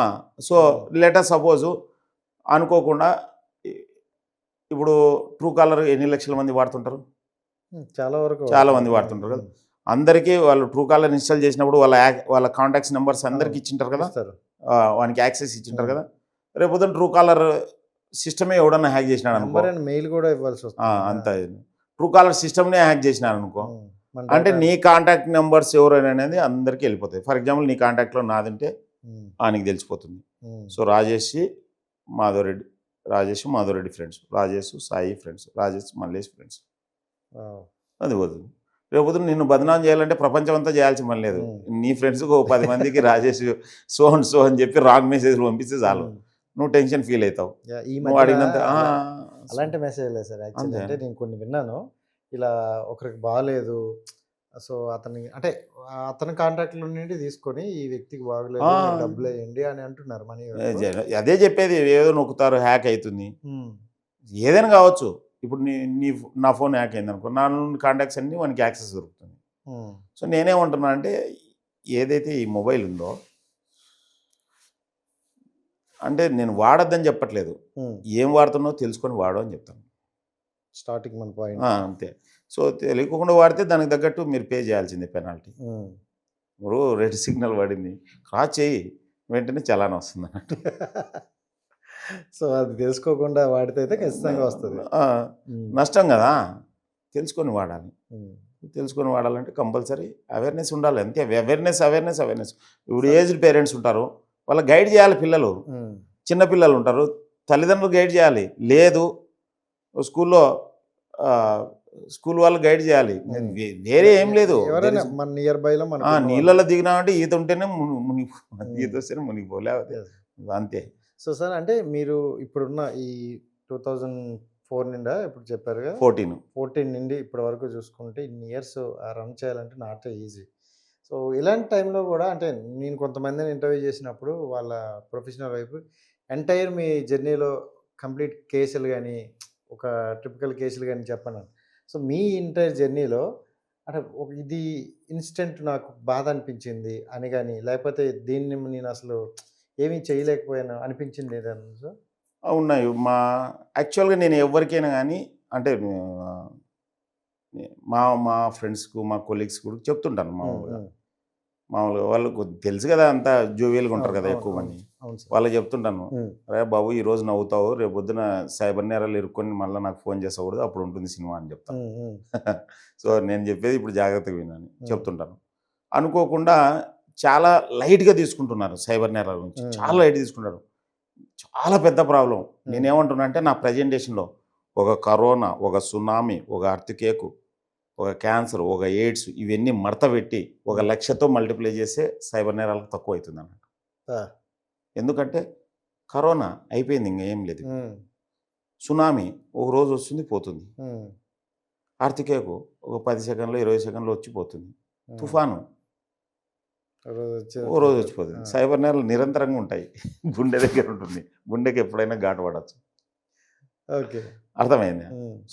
సో, హ్మ్. లెట్ అస్ సపోజు అనుకోకుండా ఇ ఇప్పుడు ట్రూ కాలర్ ఎన్ని లక్షల మంది వాడుతుంటారు? హ్మ్. చాలా వరకు చాలా వాడతారు. మంది అవును. వాడుతుంటారు కదా! హ్మ్. అందరికీ వాళ్ళు ట్రూ కాలర్ ఇన్‌స్టాల్ చేసినప్పుడు వాళ్ళ కాంటాక్ట్స్ నంబర్స్ అందరికి అవును. ఇచ్చింటారు కదా! ఇస్తారు. వానికి యాక్సెస్ ఇచ్చింటారు హ్మ్. కదా! రేపొద్దున ట్రూ కాలర్ సిస్టమే ఎవడన్నా హ్యాక్ చేసినాడనుకో నంబర్ అండ్ మెయిల్ గూడా ఇవ్వాల్సొస్తుంది. ఆ! అంత ట్రూ కాలర్ సిస్టమ్‌నే హ్యాక్ చేసినారనుకో, హ్మ్. మన అంటే డేటా నీ కాంటాక్ట్ నంబర్స్ ఎవరైననేది అందరికీ ఎళ్ళిపోతాయి. ఫర్ ఎగ్జాంపుల్ నీ కాంటాక్ట్‌లో నాదుంటే హ్మ్. ఆనికి తెలిసిపోతుంది. Hmm. So, Madhava Reddy. Madhava Reddy friends. Rajesh, Sai friends. Rajesh, Mallesh friends. Wow! అది పోతుంది. రేపొద్దున నిన్ను బదనాం చేయాలంటే ప్రపంచం అంతా చేయాల్సిన పని లేదు. నీ ఫ్రెండ్స్‌కి ఓ 10 మందికి రాజేష్ సో అండ్ సో అని చెప్పి రాంగ్ మెసేజ్‌లు పంపిస్తే చాలు. నువ్వు టెన్షన్ ఫీల్ అవుతావు. ఈ నువ్వు మధ్యన అడిగినంత అలాంటి మెసేజ్ లేదు సార్ యాక్చువల్లీ. అంతే. అంటే నేను కొన్ని విన్నాను. ఇలా ఒకరికి బాలేదు. సో, అతని అంటే అతని కాంటాక్ట్‌లో నుండి తీసుకొని ఈ వ్యక్తికి బాగలేదు. మీరు డబ్బులెయ్యండి అని అంటున్నారు మనీ వరకు. అదే చెప్పేది. ఏదో నొక్కుతారు, హ్యాక్ అవుతుంది. హ్మ్. ఏదైనా కావచ్చు. ఇప్పుడు నీ నీ నా ఫోన్ హ్యాక్ అయిందనుకో, నా నుండి కాంటాక్ట్స్ అన్నీ వానికి యాక్సెస్ దొరుకుతుంది. హ్మ్. సో నేనేమంటున్నా అంటే, ఏదైతే ఈ మొబైల్ ఉందో, అంటే నేను వాడొద్దని చెప్పట్లేదు. ఏం వాడుతున్నావో తెలుసుకొని వాడు అని చెప్తాను. స్టార్టింగ్ మన పాయింట్. అంతే. సో తెలియకుండా వాడితే దానికి తగ్గట్టు మీరు పే చేయాల్సిందే పెనాల్టీ. ఇప్పుడు రెడ్ సిగ్నల్ పడింది, క్రాస్ చేయి, వెంటనే చలానా వస్తుంది అన్నట్టు. సో, అది తెలుసుకోకుండా వాడితే అయితే ఖచ్చితంగా వస్తది. నష్టం కదా. తెలుసుకొని వాడాలి. తెలుసుకొని వాడాలంటే కంపల్సరీ అవేర్నెస్ ఉండాలి. అంతే. అవేర్నెస్. ఇప్పుడు ఏజ్డ్ పేరెంట్స్ ఉంటారు, వాళ్ళకి గైడ్ చేయాలి. పిల్లలు చిన్నపిల్లలు ఉంటారు, తల్లిదండ్రులు గైడ్ చేయాలి. లేదు స్కూల్లో స్కూల్ వాళ్ళు గైడ్ చేయాలి. వేరే ఏం లేదు. ఎవరైనా మన నియర్ బైలో నీళ్ళలో దిగినామంటే ఈత ఉంటేనే ఈత వస్తేనే మునిగిపోలే అంతే. సో సార్, అంటే మీరు ఇప్పుడున్న ఈ 2004 నిండా ఇప్పుడు చెప్పారుగా, 14 నుండి ఇప్పటి వరకు చూసుకుంటే ఇన్ని ఇయర్స్ రన్ చేయాలంటే నాట్ ఈజీ. సో ఇలాంటి టైంలో కూడా అంటే నేను కొంతమందిని ఇంటర్వ్యూ చేసినప్పుడు వాళ్ళ ప్రొఫెషనల్ వైపు ఎంటైర్ మీ జర్నీలో కంప్లీట్ కేసులు కానీ ఒక టిపికల్ కేసులు కానీ చెప్పను. సో మీ ఎంటైర్ జర్నీలో అంటే ఇది ఇన్సిడెంట్ నాకు బాధ అనిపించింది అని కానీ, లేకపోతే దీన్ని నేను అసలు ఏమీ చేయలేకపోయాను అనిపించింది ఏదన్నా సార్? ఉన్నాయి. యాక్చువల్గా నేను ఎవరికైనా కానీ అంటే మా ఫ్రెండ్స్కు, మా కొలీగ్స్ కూడా చెప్తుంటాను. మామూలుగా వాళ్ళకు తెలుసు కదా, అంతా జోవియల్గా ఉంటారు కదా ఎక్కువ మంది. వాళ్ళకి చెప్తుంటాను, అరే బాబు ఈరోజు నవ్వుతావు, రేపు పొద్దున సైబర్ నేరాలు ఇరుక్కొని మళ్ళీ నాకు ఫోన్ చేసాకూడదు, అప్పుడు ఉంటుంది సినిమా అని చెప్తాను. సో నేను చెప్పేది ఇప్పుడు జాగ్రత్తగా వినని చెప్తుంటాను. అనుకోకుండా చాలా లైట్గా తీసుకుంటున్నారు సైబర్ నేరాల నుంచి. చాలా లైట్ తీసుకుంటారు. చాలా పెద్ద ప్రాబ్లం. నేనేమంటున్నా అంటే, నా ప్రజెంటేషన్లో ఒక కరోనా, ఒక సునామీ, ఒక అర్త్క్వేక్, ఒక క్యాన్సర్, ఒక ఎయిడ్స్, ఇవన్నీ మడత పెట్టి 1,00,000తో మల్టిప్లై చేస్తే సైబర్ నేరాలకు తక్కువ అవుతుంది అన్నట్టు. ఎందుకంటే కరోనా అయిపోయింది, ఇంకా ఏం లేదు. సునామీ ఒక రోజు వస్తుంది పోతుంది. అర్త్క్వేక్ ఒక 10 సెకండ్లో 20 సెకండ్లో వచ్చిపోతుంది. తుఫాను ఓ రోజు వచ్చిపోతుంది. సైబర్ నేరాలు నిరంతరంగా ఉంటాయి. గుండె దగ్గర ఉంటుంది, గుండెకి ఎప్పుడైనా ఘాటు పడవచ్చు. ఓకే, అర్థమైంది.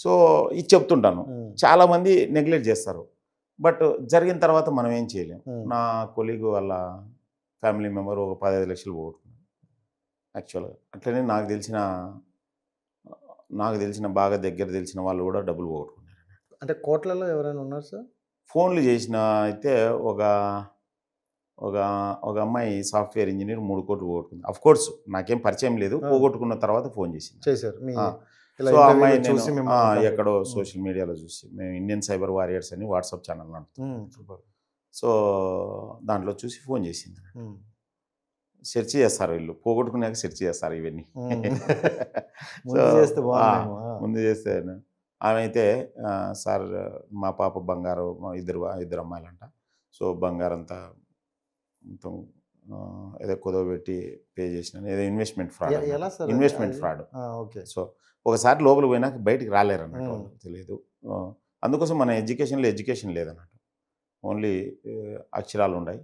సో ఇది చెప్తుంటాను. చాలామంది నెగ్లెక్ట్ చేస్తారు, బట్ జరిగిన తర్వాత మనం ఏం చేయలేం. నా కొలీగ్ వాళ్ళ ఫ్యామిలీ మెంబర్ ఒక 15 లక్షలు పోగొట్టుకున్నాడు యాక్చువల్గా. అట్లనే నాకు తెలిసిన బాగా దగ్గర తెలిసిన వాళ్ళు కూడా డబ్బులు పోగొట్టుకున్నారు. అంటే కోట్లలో ఎవరైనా ఉన్నారు సార్? ఫోన్లు చేసిన అయితే ఒక అమ్మాయి సాఫ్ట్వేర్ ఇంజనీర్ 3 కోట్లు పోగొట్టుకుంది. అఫ్ కోర్స్ నాకేం పరిచయం లేదు, పోగొట్టుకున్న తర్వాత ఫోన్ చేశారు. సో ఆ అమ్మాయి ఎక్కడో సోషల్ మీడియాలో చూసి, మేము ఇండియన్ సైబర్ వారియర్స్ అని వాట్సాప్ ఛానల్ నడుపుతాం. సో దాంట్లో చూసి ఫోన్ చేసింది. సెర్చ్ చేస్తారు వీళ్ళు, పోగొట్టుకున్నాక సెర్చ్ చేస్తారు ఇవన్నీ. ముందు చేస్తే ఆమె అయితే, సార్ మా పాప బంగారు, ఇద్దరు అమ్మాయిలంట, సో బంగారంతా మొత్తం ఏదో కుదవబెట్టి పే చేసిన, ఏదో ఇన్వెస్ట్మెంట్ ఫ్రాడ్. సో ఒకసారి లోపలికి పోయినాక బయటికి రాలేరు అన్నట్టు, తెలియదు. అందుకోసం మన ఎడ్యుకేషన్ లేదన్నట్టు. ఓన్లీ అక్షరాలు ఉన్నాయి,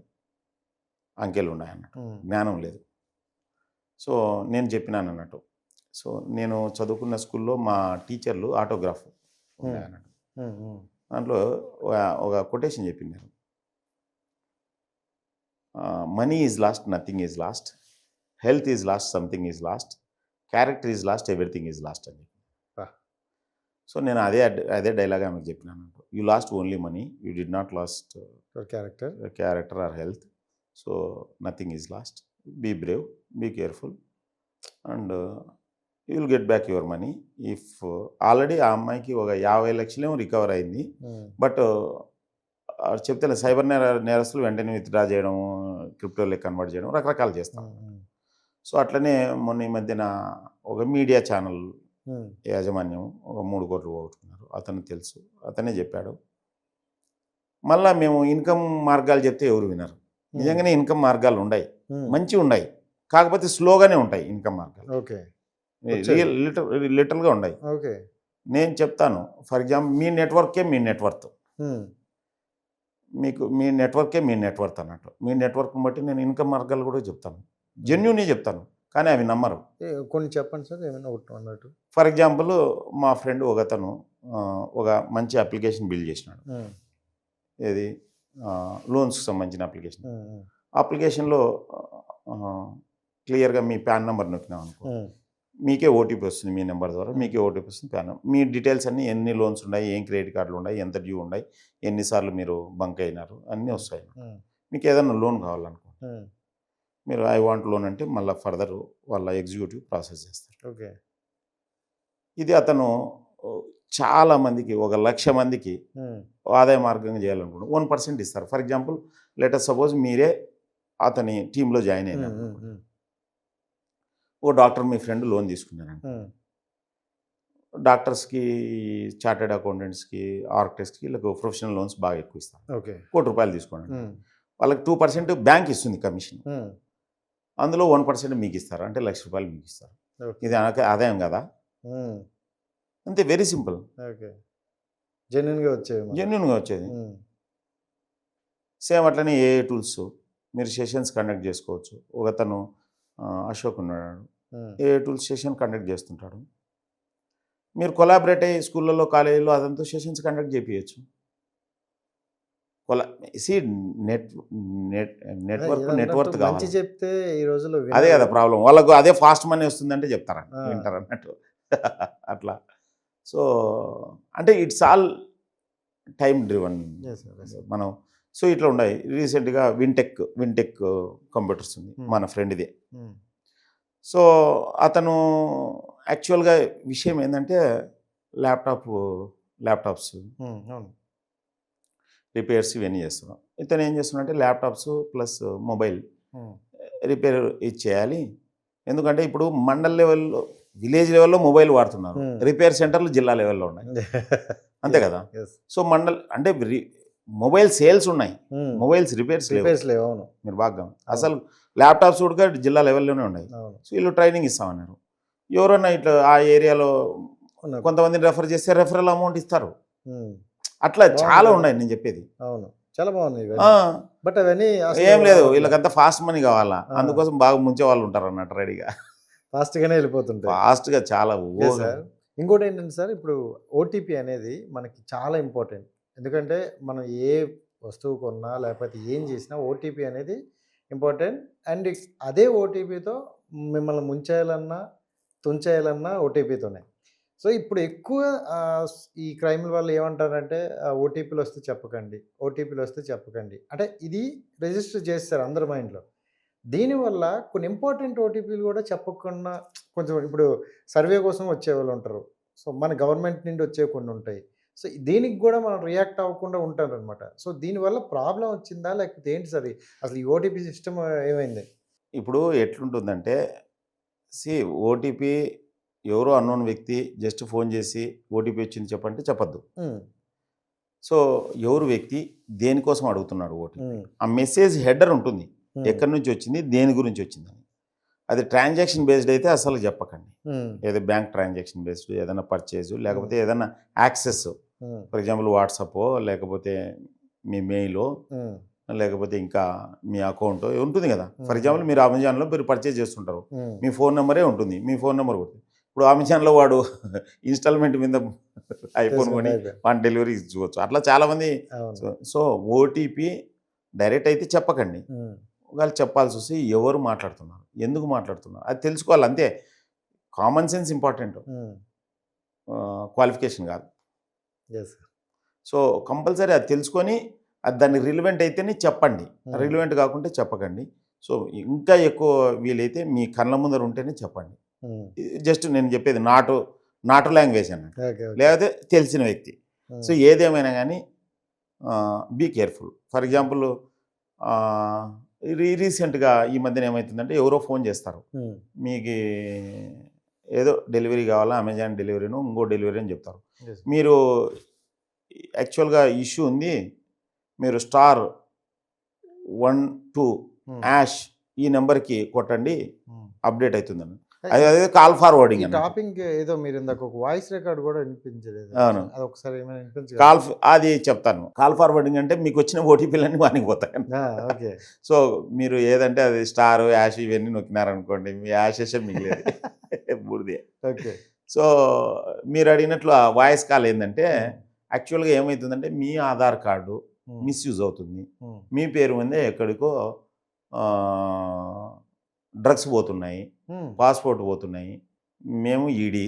అంకెలు ఉన్నాయి అన్నట్టు, జ్ఞానం లేదు. సో నేను చెప్పినాను అన్నట్టు. సో నేను చదువుకున్న స్కూల్లో మా టీచర్లు ఆటోగ్రాఫ్ ఉన్నాయి అన్నట్టు. దాంట్లో ఒక కొటేషన్ చెప్పింది, money is lost, nothing is lost, health is lost, something is lost, character is lost, everything is lost అని. సో నేను అదే డైలాగ్ ఆమెకు చెప్పినాను. You lost only money, you did not lost character or health. So nothing is lost, be brave, be careful, and you will get back your money. If already ఆ అమ్మాయికి ఒక 50 లక్షలేమో రికవర్ అయింది. బట్ చెప్తే సైబర్ నేరస్తులు వెంటనే విత్డ్రా చేయడం, క్రిప్టోలోకి కన్వర్ట్ చేయడం, రకరకాలు చేస్తాం. సో అట్లనే మొన్న ఈ మధ్యన ఒక మీడియా ఛానల్ యాజమాన్యం ఒక 3 కోట్లు పోగొట్టుకున్నారు. అతను తెలుసు, అతనే చెప్పాడు, మళ్ళీ మేము ఇన్కమ్ మార్గాలు చెప్తే ఎవరు వినరు. నిజంగానే ఇన్కమ్ మార్గాలు ఉన్నాయి, మంచి ఉన్నాయి, కాకపోతే స్లోగానే ఉంటాయి ఇన్కమ్ మార్గాలు. ఓకే. లిటరల్గా ఉన్నాయి. ఓకే. నేను చెప్తాను, ఫర్ ఎగ్జాంపుల్ మీ నెట్వర్కే మీ నెట్వర్త్, మీకు మీ నెట్వర్కే మీ నెట్వర్త్ అన్నట్టు. మీ నెట్వర్క్ని బట్టి నేను ఇన్కమ్ మార్గాలు కూడా చెప్తాను, జెన్యూనే చెప్తాను, కానీ అవి నమ్మరు. కొన్ని చెప్పండి సార్, ఏమైనా ఒకటి అన్నట్టు. ఫర్ ఎగ్జాంపుల్ మా ఫ్రెండ్ ఒకతను ఒక మంచి అప్లికేషన్ బిల్డ్ చేసినాడు. ఏది లోన్స్కి సంబంధించిన అప్లికేషన్. అప్లికేషన్లో క్లియర్గా మీ పాన్ నెంబర్ నొక్కినాం అనుకో, మీకే ఓటీపీ వస్తుంది, మీ నెంబర్ ద్వారా మీకే ఓటీపీ వస్తుంది. పాన్ మీ డీటెయిల్స్ అన్నీ, ఎన్ని లోన్స్ ఉన్నాయి, ఏం క్రెడిట్ కార్డులు ఉన్నాయి, ఎంత డ్యూ ఉన్నాయి, ఎన్నిసార్లు మీరు బంక్ అయినారు, అన్నీ వస్తాయి. మీకు ఏదైనా లోన్ కావాలనుకో, మీరు ఐ వాంట్ లోన్ అంటే మళ్ళీ ఫర్దర్ వాళ్ళ ఎగ్జిక్యూటివ్ ప్రాసెస్ చేస్తారు. ఓకే. ఇది అతను చాలామందికి, 1,00,000 మందికి ఆదాయ మార్గంగా చేయాలనుకుంటే 1% ఇస్తారు. ఫర్ ఎగ్జాంపుల్ లెటర్ సపోజ్ మీరే అతని టీంలో జాయిన్ అయినారు, ఓ డాక్టర్ మీ ఫ్రెండ్ లోన్ తీసుకున్నారంట. డాక్టర్స్కి, చార్టెడ్ అకౌంటెంట్స్కి, ఆర్కిటెక్ట్స్కి వీళ్ళకి ప్రొఫెషనల్ లోన్స్ బాగా ఎక్కువ ఇస్తారు. ఓకే. ₹1,00,00,000 తీసుకోండి, వాళ్ళకి 2% బ్యాంక్ ఇస్తుంది కమిషన్, అందులో 1% మీకు ఇస్తారు, అంటే ₹1,00,000 మీకు ఇస్తారు. ఇది ఆదాయం కదా, అంతే, వెరీ సింపుల్. ఓకే. జెన్యున్గా వచ్చేది. సేమ్ అట్లనే ఏఏ టూల్స్ మీరు సెషన్స్ కండక్ట్ చేసుకోవచ్చు. ఒకతను అశోక్ ఉన్నాడు, ఏఏ టూల్స్ సెషన్ కండక్ట్ చేస్తుంటాడు. మీరు కొలాబరేట్ అయ్యి స్కూళ్ళలో, కాలేజీలో అదంతా సెషన్స్ కండక్ట్ చేయించచ్చు. నెట్వర్క్ కావాలి, చెప్తే ఈ రోజుల్లో అదే కదా ప్రాబ్లం. వాళ్ళకు అదే ఫాస్ట్ మనీ వస్తుందంటే చెప్తారా, వింటారు అన్నట్టు. అట్లా. సో అంటే ఇట్స్ ఆల్ టైం డ్రివన్ మనం. సో ఇట్లా ఉన్నాయి. రీసెంట్గా విన్టెక్ కంప్యూటర్స్ ఉంది మన ఫ్రెండ్దే. సో అతను యాక్చువల్గా విషయం ఏంటంటే ల్యాప్టాప్స్ రిపేర్స్ ఇవన్నీ చేస్తున్నాం. ఇతను ఏం చేస్తున్నాడంటే ల్యాప్టాప్స్ ప్లస్ మొబైల్ రిపేర్ ఇచ్చేయాలి. ఎందుకంటే ఇప్పుడు మండల్ లెవెల్లో, విలేజ్ లెవెల్లో మొబైల్ వాడుతున్నారు, రిపేర్ సెంటర్లు జిల్లా లెవెల్లో ఉన్నాయి, అంతే కదా. సో మండల్ అంటే మొబైల్ సేల్స్ ఉన్నాయి, మొబైల్స్ రిపేర్స్ లేవు. మీరు బాగా అసలు ల్యాప్టాప్స్ కూడా జిల్లా లెవెల్లోనే ఉన్నాయి. సో వీళ్ళు ట్రైనింగ్ ఇస్తామన్నారు. ఎవరన్నా ఇట్లా ఆ ఏరియాలో కొంతమందిని రెఫర్ చేస్తే రెఫరల్ అమౌంట్ ఇస్తారు. అట్లా చాలా ఉన్నాయి నేను చెప్పేది. అవును, చాలా బాగున్నాయి. బట్ అవన్నీ ఏం లేదు, వీళ్ళకంతా ఫాస్ట్ మనీ కావాలా, అందుకోసం బాగా ముంచే వాళ్ళు ఉంటారు అన్నట్టు, రెడీగా ఫాస్ట్గానే వెళ్ళిపోతుంటాయి, ఫాస్ట్గా చాలా. ఇంకోటి ఏంటంటే సార్, ఇప్పుడు ఓటీపీ అనేది మనకి చాలా ఇంపార్టెంట్. ఎందుకంటే మనం ఏ వస్తువు కొన్నా లేకపోతే ఏం చేసినా ఓటీపీ అనేది ఇంపార్టెంట్. అండ్ అదే ఓటీపీతో మిమ్మల్ని ముంచేయాలన్నా, తుంచేయాలన్నా ఓటీపీతోనే. సో ఇప్పుడు ఎక్కువ ఈ క్రైమ్ల వల్ల ఏమంటారంటే ఓటీపీలు వస్తే చెప్పకండి, అంటే ఇది రిజిస్టర్ చేస్తారు అందరి మైండ్లో. దీనివల్ల కొన్ని ఇంపార్టెంట్ ఓటీపీలు కూడా చెప్పకుండా, కొంచెం ఇప్పుడు సర్వే కోసం వచ్చేవాళ్ళు ఉంటారు, సో మన గవర్నమెంట్ నుండి వచ్చే కొన్ని ఉంటాయి. సో దీనికి కూడా మనం రియాక్ట్ అవ్వకుండా ఉంటారనమాట. సో దీనివల్ల ప్రాబ్లం వచ్చిందా, లేకపోతే ఏంటి సార్ అసలు ఈ ఓటీపీ సిస్టమ్ ఏమైంది? ఇప్పుడు ఎట్లుంటుందంటే, ఓటీపీ ఎవరో అన్నోన్ వ్యక్తి జస్ట్ ఫోన్ చేసి ఓటీపీ వచ్చింది చెప్పంటే చెప్పద్దు. సో ఎవరు వ్యక్తి దేనికోసం అడుగుతున్నాడు ఓటీపీ, ఆ మెసేజ్ హెడర్ ఉంటుంది, ఎక్కడి నుంచి వచ్చింది, దేని గురించి వచ్చిందని. అది ట్రాన్సాక్షన్ బేస్డ్ అయితే అసలు చెప్పకండి. ఏదో బ్యాంక్ ట్రాన్సాక్షన్ బేస్డ్ ఏదైనా పర్చేజ్, లేకపోతే ఏదైనా యాక్సెస్, ఫర్ ఎగ్జాంపుల్ వాట్సాప్, లేకపోతే మీ మెయిల్, లేకపోతే ఇంకా మీ అకౌంట్ ఉంటుంది కదా. ఫర్ ఎగ్జాంపుల్ మీరు అమెజాన్లో మీరు పర్చేజ్ చేస్తుంటారు, మీ ఫోన్ నెంబరే ఉంటుంది, మీ ఫోన్ నెంబర్ కొట్టి ఇప్పుడు అమెజాన్లో వాడు ఇన్స్టాల్మెంట్ మీద ఐఫోన్ కొని వాటి డెలివరీ ఇచ్చుకోవచ్చు. అట్లా చాలామంది. సో ఓటీపీ డైరెక్ట్ అయితే చెప్పకండి. వాళ్ళు చెప్పాల్సి వస్తే ఎవరు మాట్లాడుతున్నారు, ఎందుకు మాట్లాడుతున్నారు అది తెలుసుకోవాలి, అంతే. కామన్ సెన్స్ ఇంపార్టెంట్, క్వాలిఫికేషన్ కాదు. సో కంపల్సరీ అది తెలుసుకొని అది దానికి రిలివెంట్ అయితేనే చెప్పండి, రిలివెంట్ కాకుంటే చెప్పకండి. సో ఇంకా ఎక్కువ వీలైతే మీ కళ్ళ ముందర ఉంటేనే చెప్పండి. జస్ట్ నేను చెప్పేది నాటు లాంగ్వేజ్ అన్నట్టు, లేకపోతే తెలిసిన వ్యక్తి. సో ఏదేమైనా కానీ బీ కేర్ఫుల్. ఫర్ ఎగ్జాంపుల్ రీసెంట్గా ఈ మధ్యన ఏమవుతుందంటే ఎవరో ఫోన్ చేస్తారు, మీకు ఏదో డెలివరీ కావాలా, అమెజాన్ డెలివరీను ఇంకో డెలివరీ అని చెప్తారు. మీరు యాక్చువల్గా ఇష్యూ ఉంది, మీరు *12 యాష్ ఈ నెంబర్కి కొట్టండి, అప్డేట్ అవుతుందని. అదే కాల్ ఫార్వర్డింగ్ అన్నట్టు. టాపింగ్ ఏదో మీరు ఇందాక ఒక వాయిస్ రికార్డ్ కూడా వినిపించలేదు. అవును. అది ఒకసారి ఏమైనా వినిపించగలరా? అది చెప్తాను. కాల్ ఫార్వర్డింగ్ అంటే మీకు వచ్చిన ఓటీపీలన్నీ వానికి పోతాయి. ఓకే. సో మీరు ఏదంటే అది స్టార్ యాష్ ఇవన్నీ నొక్కినారనుకోండి, మీ యాషెసే మిగిలేదు బూడిదే. ఓకే. సో మీరు అడిగినట్లు ఆ వాయిస్ కాల్ ఏంటంటే యాక్చువల్గా ఏమవుతుందంటే మీ ఆధార్ కార్డు మిస్యూజ్ అవుతుంది, మీ పేరు మీదే ఎక్కడికో డ్రగ్స్ పోతున్నాయి, పాస్పోర్ట్ పోతున్నాయి, మేము ఈడీ,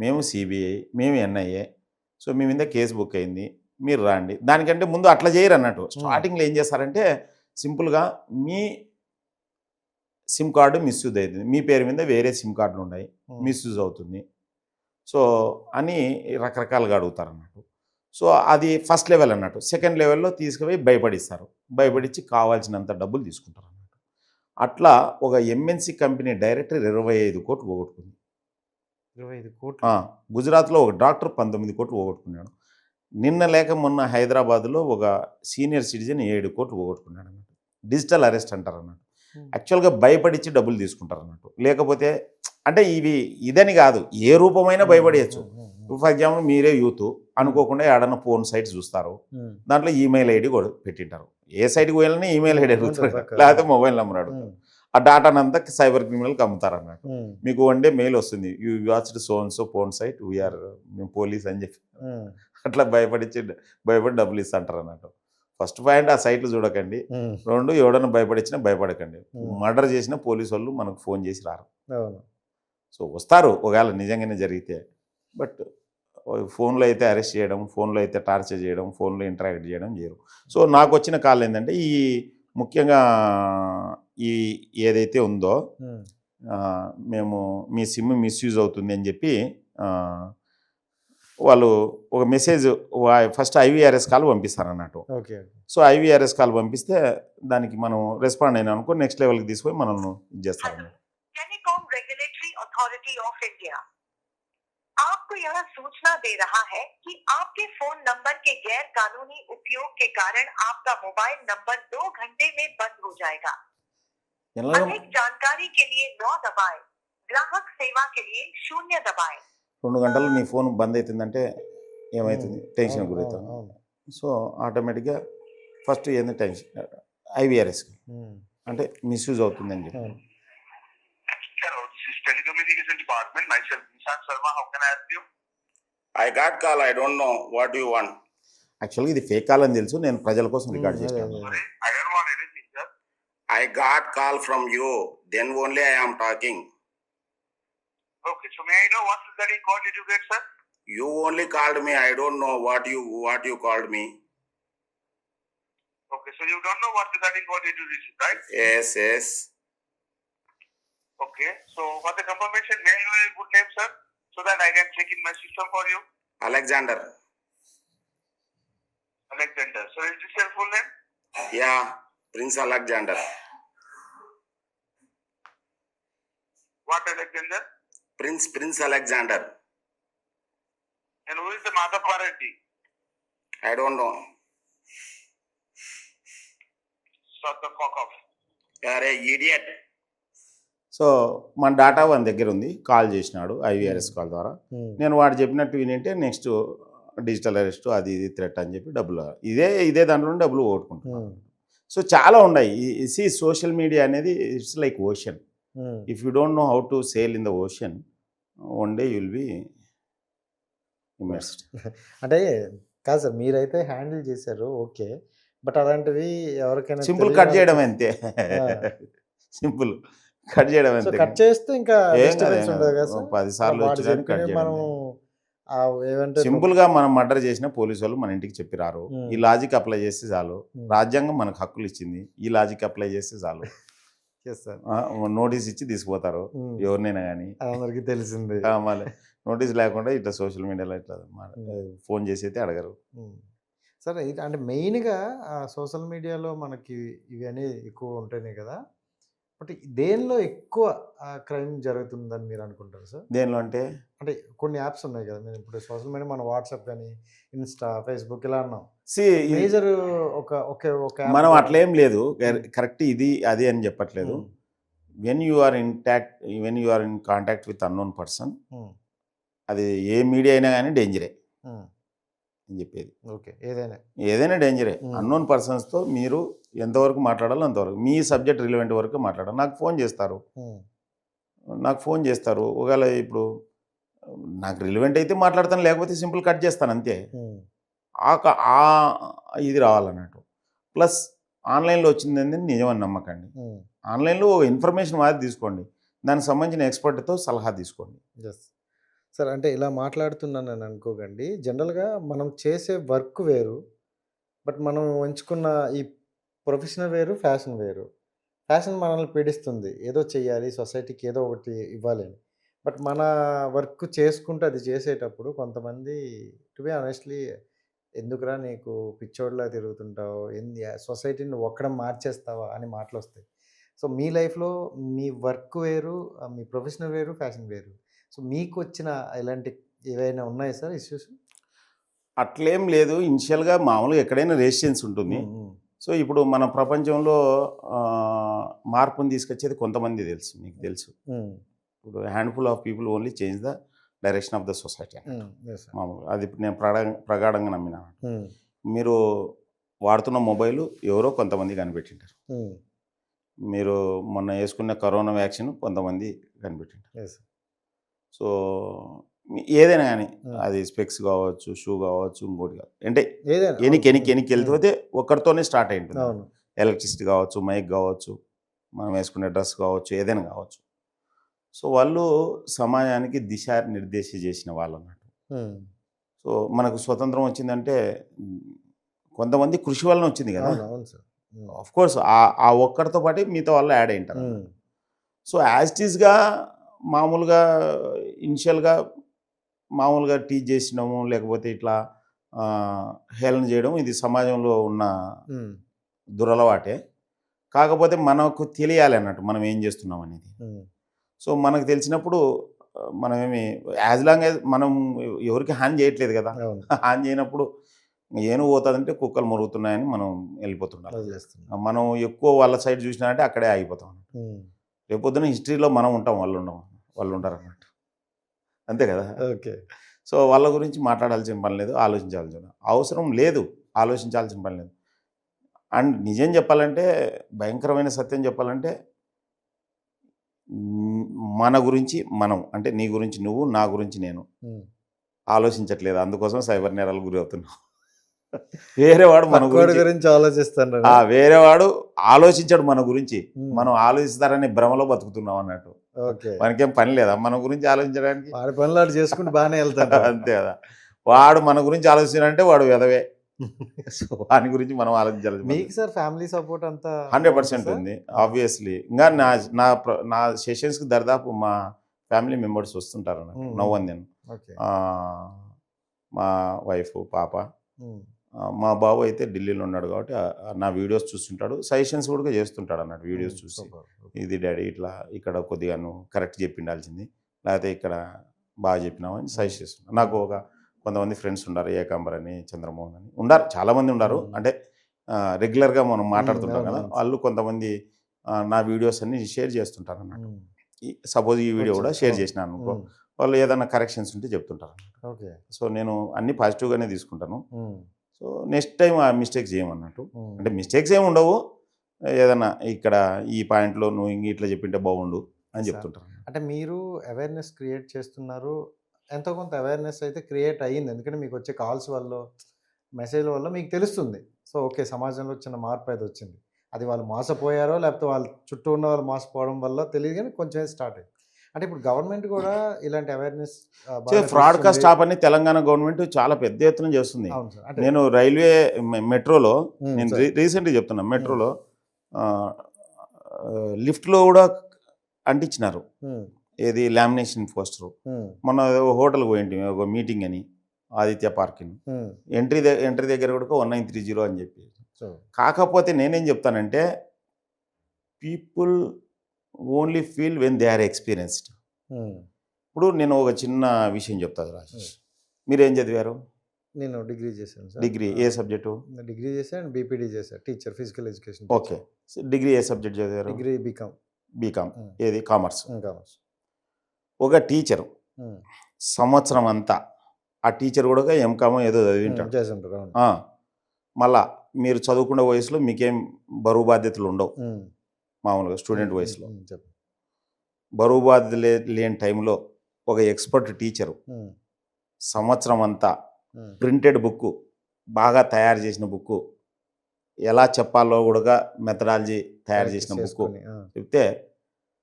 మేము సిబిఐ, మేము ఎన్ఐఏ, సో మీ మీద కేసు బుక్ అయింది, మీరు రాండి. దానికంటే ముందు అట్లా చేయరు అన్నట్టు. స్టార్టింగ్లో ఏం చేస్తారంటే సింపుల్గా మీ సిమ్ కార్డు మిస్యూజ్ అవుతుంది, మీ పేరు మీద వేరే సిమ్ కార్డులు ఉన్నాయి, మిస్యూజ్ అవుతుంది, సో అని రకరకాలుగా అడుగుతారు అన్నట్టు. సో అది ఫస్ట్ లెవెల్ అన్నట్టు. సెకండ్ లెవెల్లో తీసుకుపోయి భయపడిస్తారు, భయపడించి కావాల్సినంత డబ్బులు తీసుకుంటారు అన్నట్టు. అట్లా ఒక ఎంఎన్సి కంపెనీ డైరెక్టర్ 25 కోట్లు పోగొట్టుకుంది. 25 కోట్లు. గుజరాత్లో ఒక డాక్టర్ 19 కోట్లు పోగొట్టుకున్నాడు. నిన్న లేక మొన్న హైదరాబాద్లో ఒక సీనియర్ సిటిజన్ 7 కోట్లు పోగొట్టుకున్నాడు అన్నట్టు. డిజిటల్ అరెస్ట్ అంటారు అన్నట్టు. యాక్చువల్గా భయపడిచ్చి డబ్బులు తీసుకుంటారు అన్నట్టు. లేకపోతే అంటే ఇదని కాదు, ఏ రూపమైనా భయపడేయచ్చు. ఫర్ ఎగ్జాంపుల్ మీరే యూత్ అనుకోకుండా ఏడన్నా ఫోన్ సైట్ చూస్తారు, దాంట్లో ఈమెయిల్ ఐడి కూడా పెట్టింటారు. ఏ సైట్కి పోయాలని ఈమెయిల్ ఐడి అడుగుతారు, లేకపోతే మొబైల్ నెంబర్ అడుగుతారు. ఆ డాటానంతా సైబర్ క్రిమినల్కి అమ్ముతారు అన్నట్టు. మీకు వన్ డే మెయిల్ వస్తుంది, you watched so and so phone site, we are మేము పోలీస్ అని చెప్పి అట్లా భయపడి డబ్బులు ఇస్తుంటారు అన్నట్టు. ఫస్ట్ పాయింట్ ఆ సైట్లు చూడకండి. 2 ఎవడన్నా భయపడిచ్చినా భయపడకండి. మర్డర్ చేసిన పోలీసు వాళ్ళు మనకు ఫోన్ చేసి రారు. సో వస్తారు ఒకవేళ నిజంగానే జరిగితే. బట్ ఫోన్లో అయితే అరెస్ట్ చేయడం, ఫోన్లో అయితే టార్చర్ చేయడం, ఫోన్లో ఇంటరాక్ట్ చేయడం చేయరు. సో నాకు వచ్చిన కాల్ ఏంటంటే ముఖ్యంగా ఏదైతే ఉందో మేము మీ సిమ్ మిస్యూజ్ అవుతుంది అని చెప్పి వాళ్ళు ఒక మెసేజ్ ఫస్ట్ ఐవీఆర్ఎస్ కాల్ పంపిస్తారు అన్నట్టు. సో ఐవీఆర్ఎస్ కాల్ పంపిస్తే దానికి మనం రెస్పాండ్ అయినా అనుకో నెక్స్ట్ లెవెల్కి తీసుకొని మనల్ని ఇది చేస్తారు అన్నట్టు. आपको यह सूचना दे रहा है कि आपके फोन नंबर के गैर कानूनी उपयोग के कारण आपका मोबाइल नंबर 2 घंटे में बंद हो जाएगा. अधिक जानकारी के लिए 9 दबाएं. ग्राहक सेवा के लिए 0 दबाएं. 2 గంటలు నీ ఫోన్ బంద్ అవుతుందంటే ఏమవుతుంది, టెన్షన్ గురవుతాం. సో ఆటోమేటిక్గా ఫస్ట్ ఏంది టెన్షన్, ఐవీఆర్ఎస్ అంటే మిస్యూజ్ అవుతుందని చెప్పి. Telecommunication department, myself Nishan Sharma, how can I help you? I got call, I don't know what do you want. యాక్చువల్గా ఇది ఫేక్ కాల్ అని తెలుసు, నేను ప్రజల కోసం రికార్డ్ చేస్తాను. I don't want anything, sir. I got call from you, then only I am talking. Okay, so may I know what regarding call did you get, sir? You only called me, I don't know what you called me. Okay, so you don't know what regarding call did you receive, right? Yes. Okay, so for the confirmation, may I know your good name, sir, so that I can check in my system for you? Alexander. So is this your full name? Yeah, Prince Alexander. What Alexander? Prince Alexander. And who is the mother party? I don't know. Shut the fuck up. You're an idiot. So మన డాటా వాని దగ్గర ఉంది, కాల్ చేసినాడు ఐవీఆర్ఎస్ కాల్ ద్వారా. నేను వాడు చెప్పినట్టు వినింటే నెక్స్ట్ డిజిటల్ అరెస్ట్ అది ఇది థ్రెట్ అని చెప్పి డబ్బులు ఇదే దాంట్లో డబ్బులు ఓట్టుకుంటున్నాను. సో చాలా ఉన్నాయి. సోషల్ మీడియా అనేది it's like ocean. If you don't know how to sale in the ocean, one day you'll be immersed. అంటే కాదు సార్, మీరైతే హ్యాండిల్ చేశారు ఓకే, బట్ అలాంటివి ఎవరికైనా సింపుల్ కట్ చేయడం అంతే. సింపుల్ కట్ చేయడం అంతే. కట్ చేస్తే ఇంకా డిస్టర్బెన్స్ ఉండదు కదా సార్. 10 సార్లు వచ్చిన కట్ చేయడం. ఏమంటే సింపుల్ గా మనం మర్డర్ చేసిన పోలీసు వాళ్ళు మన ఇంటికి చెప్పి రారు. ఈ లాజిక్ అప్లై చేస్తే చాలు. రాజ్యాంగం మనకు హక్కులు ఇచ్చింది, ఈ లాజిక్ అప్లై చేస్తే చాలు. నోటీస్ ఇచ్చి తీసుకుపోతారు ఎవరినైనా కానీ, అందరికి తెలిసింది. మళ్ళీ నోటీస్ లేకుండా ఇట్లా సోషల్ మీడియాలో ఇట్లా ఫోన్ చేసి అయితే అడగరు. సరే, అంటే మెయిన్గా సోషల్ మీడియాలో మనకి ఇవన్నీ ఎక్కువ ఉంటేనే కదా. బట్ దేనిలో ఎక్కువ క్రైమ్ జరుగుతుందని మీరు అనుకుంటారు సార్? దేనిలో అంటే అంటే కొన్ని యాప్స్ ఉన్నాయి కదా! నేను ఇప్పుడు సోషల్ మీడియా మన వాట్సాప్ గాని, ఇన్‌స్టా, ఫేస్‌బుక్ ఇలా అన్నాం. సి మేజర్ ఒక యాప్ మనం ద్వారా అట్లేం లేదు. కరెక్ట్ ఇది అది అని చెప్పట్లేదు. Hmm. When you are in contact with unknown person, hmm. అది ఏ మీడియా అయినా కానీ డేంజరే హ్మ్. అని చెప్పేది. ఓకే. ఏదైనా. ఏదైనా డేంజరే. హ్మ్. అన్నోన్ పర్సన్స్తో మీరు ఎంతవరకు మాట్లాడాలో అంతవరకు. మీ సబ్జెక్ట్ రిలవెంట్ వరకు మాట్లాడాలి. నాకు ఫోన్ చేస్తారు. ఒకవేళ ఇప్పుడు నాకు రిలవెంట్ అయితే మాట్లాడతాను, లేకపోతే సింపుల్ కట్ చేస్తాను అంతే. ఆ ఇది రావాలన్నట్టు. ప్లస్ ఆన్లైన్లో వచ్చింది నిజమని నమ్మకండి. ఆన్లైన్లో ఇన్ఫర్మేషన్ మాది తీసుకోండి, దానికి సంబంధించిన ఎక్స్పర్ట్తో సలహా తీసుకోండి. యెస్. సార్ అంటే ఇలా మాట్లాడుతున్నానని అనుకోకండి. జనరల్‌గా మనం చేసే వర్క్ వేరు. బట్ మనం ఎంచుకున్న ఈ ప్రొఫెషన్ వేరు, ఫ్యాషన్ వేరు. ఫ్యాషన్ మనల్ని పీడిస్తుంది. ఏదో చెయ్యాలి, సొసైటీకి ఏదో ఒకటి ఇవ్వాలి అని. బట్ మన వర్క్ చేసుకుంటూ అది చేసేటప్పుడు కొంతమంది టు బి హానెస్ట్‌లీ ఎందుకురా నీకు పిచ్చోడిలా తిరుగుతుంటావు? సొసైటీని నువ్వు ఒక్కడే మార్చేస్తావా? అని మాటలొస్తాయి. సో, మీ లైఫ్‌లో మీ వర్క్ వేరు, మీ ప్రొఫెషన్ వేరు, ఫ్యాషన్ వేరు. సో, మీకొచ్చిన ఇలాంటి ఏవైనా ఉన్నాయా సార్ ఇష్యూస్? అట్లేం లేదు. ఇనిషియల్‌గా మామూలుగా ఎక్కడైనా రెసిస్టెన్స్ ఉంటుంది. హ్మ్. హ్మ్. సో, ఇప్పుడు మన ప్రపంచంలో మార్పుని తీసుకొచ్చేది కొంతమంది తెలుసు, మీకు తెలుసు. హ్మ్. ఇప్పుడు handful of people only change the direction of the society అన్నట్టు. Yes sir. మామూలుగా అది ఇప్పుడు నేను ప్రగాఢంగా నమ్మినా. హ్మ్. మీరు వాడుతున్న మొబైలు ఎవరో కొంతమంది కనిపెట్టింటారు. హ్మ్. మీరు మొన్న వేసుకున్న కరోనా వ్యాక్సిన్ కొంతమంది కనిపెట్టింటారు. యెస్. సో, ఏదైనా కానీ హ్మ్. అది స్పెక్స్ కావచ్చు, షూ కావచ్చు, ఇంకోటి కావచ్చు. అంటే ఏదైనా. ఎనికి వెళ్తే ఒక్కరితోనే స్టార్ట్ అయి ఉంటుంది. అవును. ఎలక్ట్రిసిటీ కావచ్చు, మైక్ కావచ్చు, మనం వేసుకునే డ్రెస్ కావచ్చు, ఏదైనా కావచ్చు. సో, వాళ్ళు సమాజానికి దిశానిర్దేశం చేసిన వాళ్ళు అన్నట్టు. హ్మ్. సో, మనకు స్వతంత్రం వచ్చిందంటే కొంతమంది కృషి వలన వచ్చింది కదా. అవును. అవును సార్. హ్మ్. ఆఫ్ కోర్స్ ఆ ఒక్కరితో పాటు మిగతా వాళ్ళు యాడ్ అయి ఉంటారు. హ్మ్. సో, యాజ్ ఇట్ ఈస్‌గా మామూలుగా ఇనిషియల్‌గా మామూలుగా టీచ్ చేసినాము, లేకపోతే ఇట్లా హేళన చేయడం ఇది సమాజంలో ఉన్న హ్మ్. దురలవాటే. కాకపోతే మనకు తెలియాలి అన్నట్టు మనం ఏం చేస్తున్నాం అనేది. హ్మ్. సో, మనకు తెలిసినప్పుడు మనమేమి యాజ్ లాంగ్ యాజ్ మనం ఎవరికి హాని చేయట్లేదు కదా. అవును. హాని చేయనప్పుడు ఏనుగు పోతుందంటే కుక్కలు మొరుగుతున్నాయని మనం వెళ్ళిపోతుండాలి. వదిలేస్తున్నా. మనం ఎక్కువ వాళ్ళ సైడ్ చూసినామంటే అక్కడే ఆగిపోతాం. హ్మ్. రేపొద్దున హిస్టరీలో మనం ఉంటాం, వాళ్ళు ఉండరు అన్నట్టు. అంతే కదా. ఓకే. సో, వాళ్ళ గురించి మాట్లాడాల్సిన పని లేదు, ఆలోచించాల్సిన అవసరం లేదు, ఆలోచించాల్సిన పని లేదు. అండ్ నిజం చెప్పాలంటే, భయంకరమైన సత్యం చెప్పాలంటే, మన గురించి మనం అంటే నీ గురించి నువ్వు, నా గురించి నేను హ్మ్. ఆలోచించట్లేదు. అందుకోసం సైబర్ నేరాలకు గురి అవుతున్నాం. వేరేవాడు మన పక్కోడి గురించి గురించి ఆలోచిస్తాను. వేరేవాడు ఆలోచించడు మన గురించి. హ్మ్. మనం ఆలోచిస్తారనే భ్రమలో బతుకుతున్నాం అన్నట్టు. ఓకే. మనకేం పని లేదా మన గురించి ఆలోచించడానికి? వాడి పనులు ఆడు చేసుకుంటూ బానే వెళ్తాడు. అంతే కదా. వాడు మన గురించి ఆలోచించాలంటే వాడు వెధవే. సో, వాని గురించి మనం ఆలోచించాల్సిన పని లేదు. మీకు సార్ ఫ్యామిలీ సపోర్ట్ అంతా 100% ఉంది. ఆబ్వియస్లీ. ఇంకా నా సెషన్స్‌కి దరిదాపు మా ఫ్యామిలీ మెంబర్స్ వస్తుంటారు అన్నట్టు. Hmm. Now and then. Okay. మా వైఫ్, పాప. హ్మ్. మా బాబు అయితే ఢిల్లీలో ఉన్నాడు కాబట్టి నా వీడియోస్ చూస్తుంటాడు. సజెషన్స్ కూడా చేస్తుంటాడు అన్నట్టు వీడియోస్ చూసి. సూపర్. ఇది డాడీ ఇట్లా ఇక్కడ కొద్దిగా నువ్వు కరెక్ట్ చెప్పిండాల్సింది, లేకపోతే ఇక్కడ బాగా చెప్పినావు అని సజెస్ట్ చేస్తున్నాను. నాకు కొంతమంది ఫ్రెండ్స్ ఉన్నారు, ఏకాంబర్ అని, చంద్రమోహన్ అని ఉన్నారు, చాలామంది ఉన్నారు. అంటే రెగ్యులర్గా మనం మాట్లాడుతుంటాం కదా. వాళ్ళు కొంతమంది నా వీడియోస్ అన్ని షేర్ చేస్తుంటారు అన్నట్టు. సపోజ్ ఈ వీడియో కూడా షేర్ చేసినాను అనుకో, వాళ్ళు ఏదైనా కరెక్షన్స్ ఉంటే చెప్తుంటారు. ఓకే. సో, నేను అన్ని పాజిటివ్గానే తీసుకుంటాను. సో, నెక్స్ట్ టైం ఆ మిస్టేక్స్ చేయమన్నట్టు. అంటే మిస్టేక్స్ ఏమి ఉండవు, ఏదన్నా ఇక్కడ ఈ పాయింట్లో నువ్వు ఇట్లా చెప్పింటే బాగుండు అని చెప్తుంటారు. అంటే మీరు అవేర్‌నెస్ క్రియేట్ చేస్తున్నారు. ఎంతో కొంత అవేర్‌నెస్ అయితే క్రియేట్ అయ్యింది. ఎందుకంటే మీకు వచ్చే కాల్స్ వల్లో, మెసేజ్‌ల వల్ల మీకు తెలుస్తుంది. So, okay. సమాజంలో చిన్న మార్పు అయితే వచ్చింది. అది వాళ్ళు మోసపోయారో, లేకపోతే వాళ్ళ చుట్టూ ఉన్న వాళ్ళు మోసపోవడం వల్ల తెలీదు గానీ కొంచెం స్టార్ట్ అయింది. అంటే ఇప్పుడు గవర్నమెంట్ కూడా ఇలాంటి అవేర్‌నెస్ ఫ్రాడ్ కాస్ట్ స్టాప్ అని తెలంగాణ గవర్నమెంట్ చాలా పెద్ద ఎత్తున చేస్తుంది. అవును సార్. అంటే నేను రైల్వే మెట్రోలో నేను సార్. రీసెంట్గా చెప్తున్నా, మెట్రోలో లిఫ్ట్లో కూడా అంటించినారు. ఏది లామినేషన్ పోస్టరు. మొన్న హోటల్కి పోయింటి ఒక మీటింగ్ అని, ఆదిత్య పార్కింగ్ ఎంట్రీ దగ్గర కూడా 1930 అని చెప్పి. కాకపోతే నేనేం చెప్తానంటే, people only feel when they are experienced. ఇప్పుడు నేను ఒక చిన్న విషయం చెప్తాను రాజేష్. మీరేం చదివారు? నేను డిగ్రీ చేశాను సార్. డిగ్రీ ఏ సబ్జెక్టు? డిగ్రీ చేశాను, బీపీడీ చేశాను, teacher, physical education. Okay. Degree ఏ సబ్జెక్ట్ చదివారు? Degree BCom. బీకామ్. ఏది? కామర్స్. కామర్స్. ఒక టీచరు సంవత్సరం అంతా, ఆ టీచర్ కూడా ఎంకామ్ ఏదో చదివింటాడు. చేస్తుంటారు. మళ్ళా మీరు చదువుకునే వయసులో మీకేం బరువు బాధ్యతలు ఉండవు. మామూలుగా స్టూడెంట్ వయసులో బరువు బాధ్యతలు లేని టైంలో ఒక ఎక్స్పర్ట్ టీచరు సంవత్సరం అంతా ప్రింటెడ్ బుక్, బాగా తయారు చేసిన బుక్, ఎలా చెప్పాలో కూడా మెథడాలజీ తయారు చేసిన బుక్ చెప్తే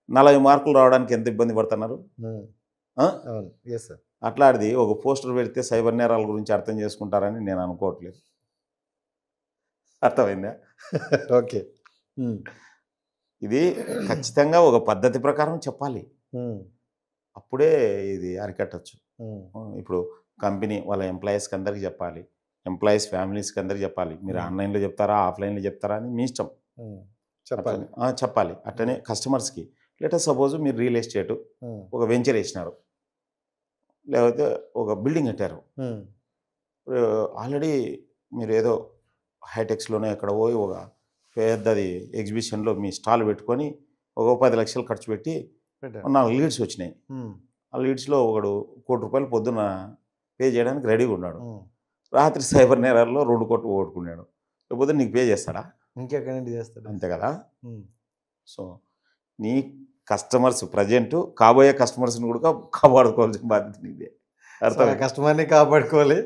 40 మార్కులు రావడానికి ఎంత ఇబ్బంది పడుతున్నారు. అట్లాంటిది ఒక పోస్టర్ పెడితే సైబర్ నేరాల గురించి అర్థం చేసుకుంటారని నేను అనుకోవట్లేదు. అర్థమైందా? ఓకే. ఇది ఖచ్చితంగా ఒక పద్ధతి ప్రకారం చెప్పాలి, అప్పుడే ఇది అరికట్టచ్చు. ఇప్పుడు కంపెనీ వాళ్ళ ఎంప్లాయీస్కి అందరికీ చెప్పాలి, ఎంప్లాయీస్ ఫ్యామిలీస్కి అందరికీ చెప్పాలి. మీరు ఆన్లైన్లో చెప్తారా, ఆఫ్లైన్లో చెప్తారా అని మీ ఇష్టం, చెప్పాలి. చెప్పాలి. అట్లనే కస్టమర్స్కి, లెటర్ సపోజ్ మీరు రియల్ ఎస్టేట్ ఒక వెంచర్ వేసినారు, లేకపోతే ఒక బిల్డింగ్ కట్టారు. ఆల్రెడీ మీరు ఏదో హైటెక్స్లోనే ఎక్కడ పోయి ఒక పెద్దది ఎగ్జిబిషన్లో మీ స్టాల్ పెట్టుకొని ఒక 10 లక్షలు ఖర్చు పెట్టి 4 లీడ్స్ వచ్చినాయి. ఆ లీడ్స్లో ఒకడు ₹1 కోటి పొద్దున పే చేయడానికి రెడీగా ఉన్నాడు. రాత్రి సైబర్ నేరాల్లో 2 కోట్లు పోగొట్టుకున్నాడు. లేకపోతే నీకు పే చేస్తాడా? ఇంకెక్కడి నుండి చేస్తాడు? అంతే కదా. సో నీ కస్టమర్స్ ప్రజెంట్ కాబోయే కస్టమర్స్ని కూడా కాపాడుకోవాల్సిన బాధ్యత నీదే. అర్థం? కస్టమర్ని కాపాడుకోవాలి,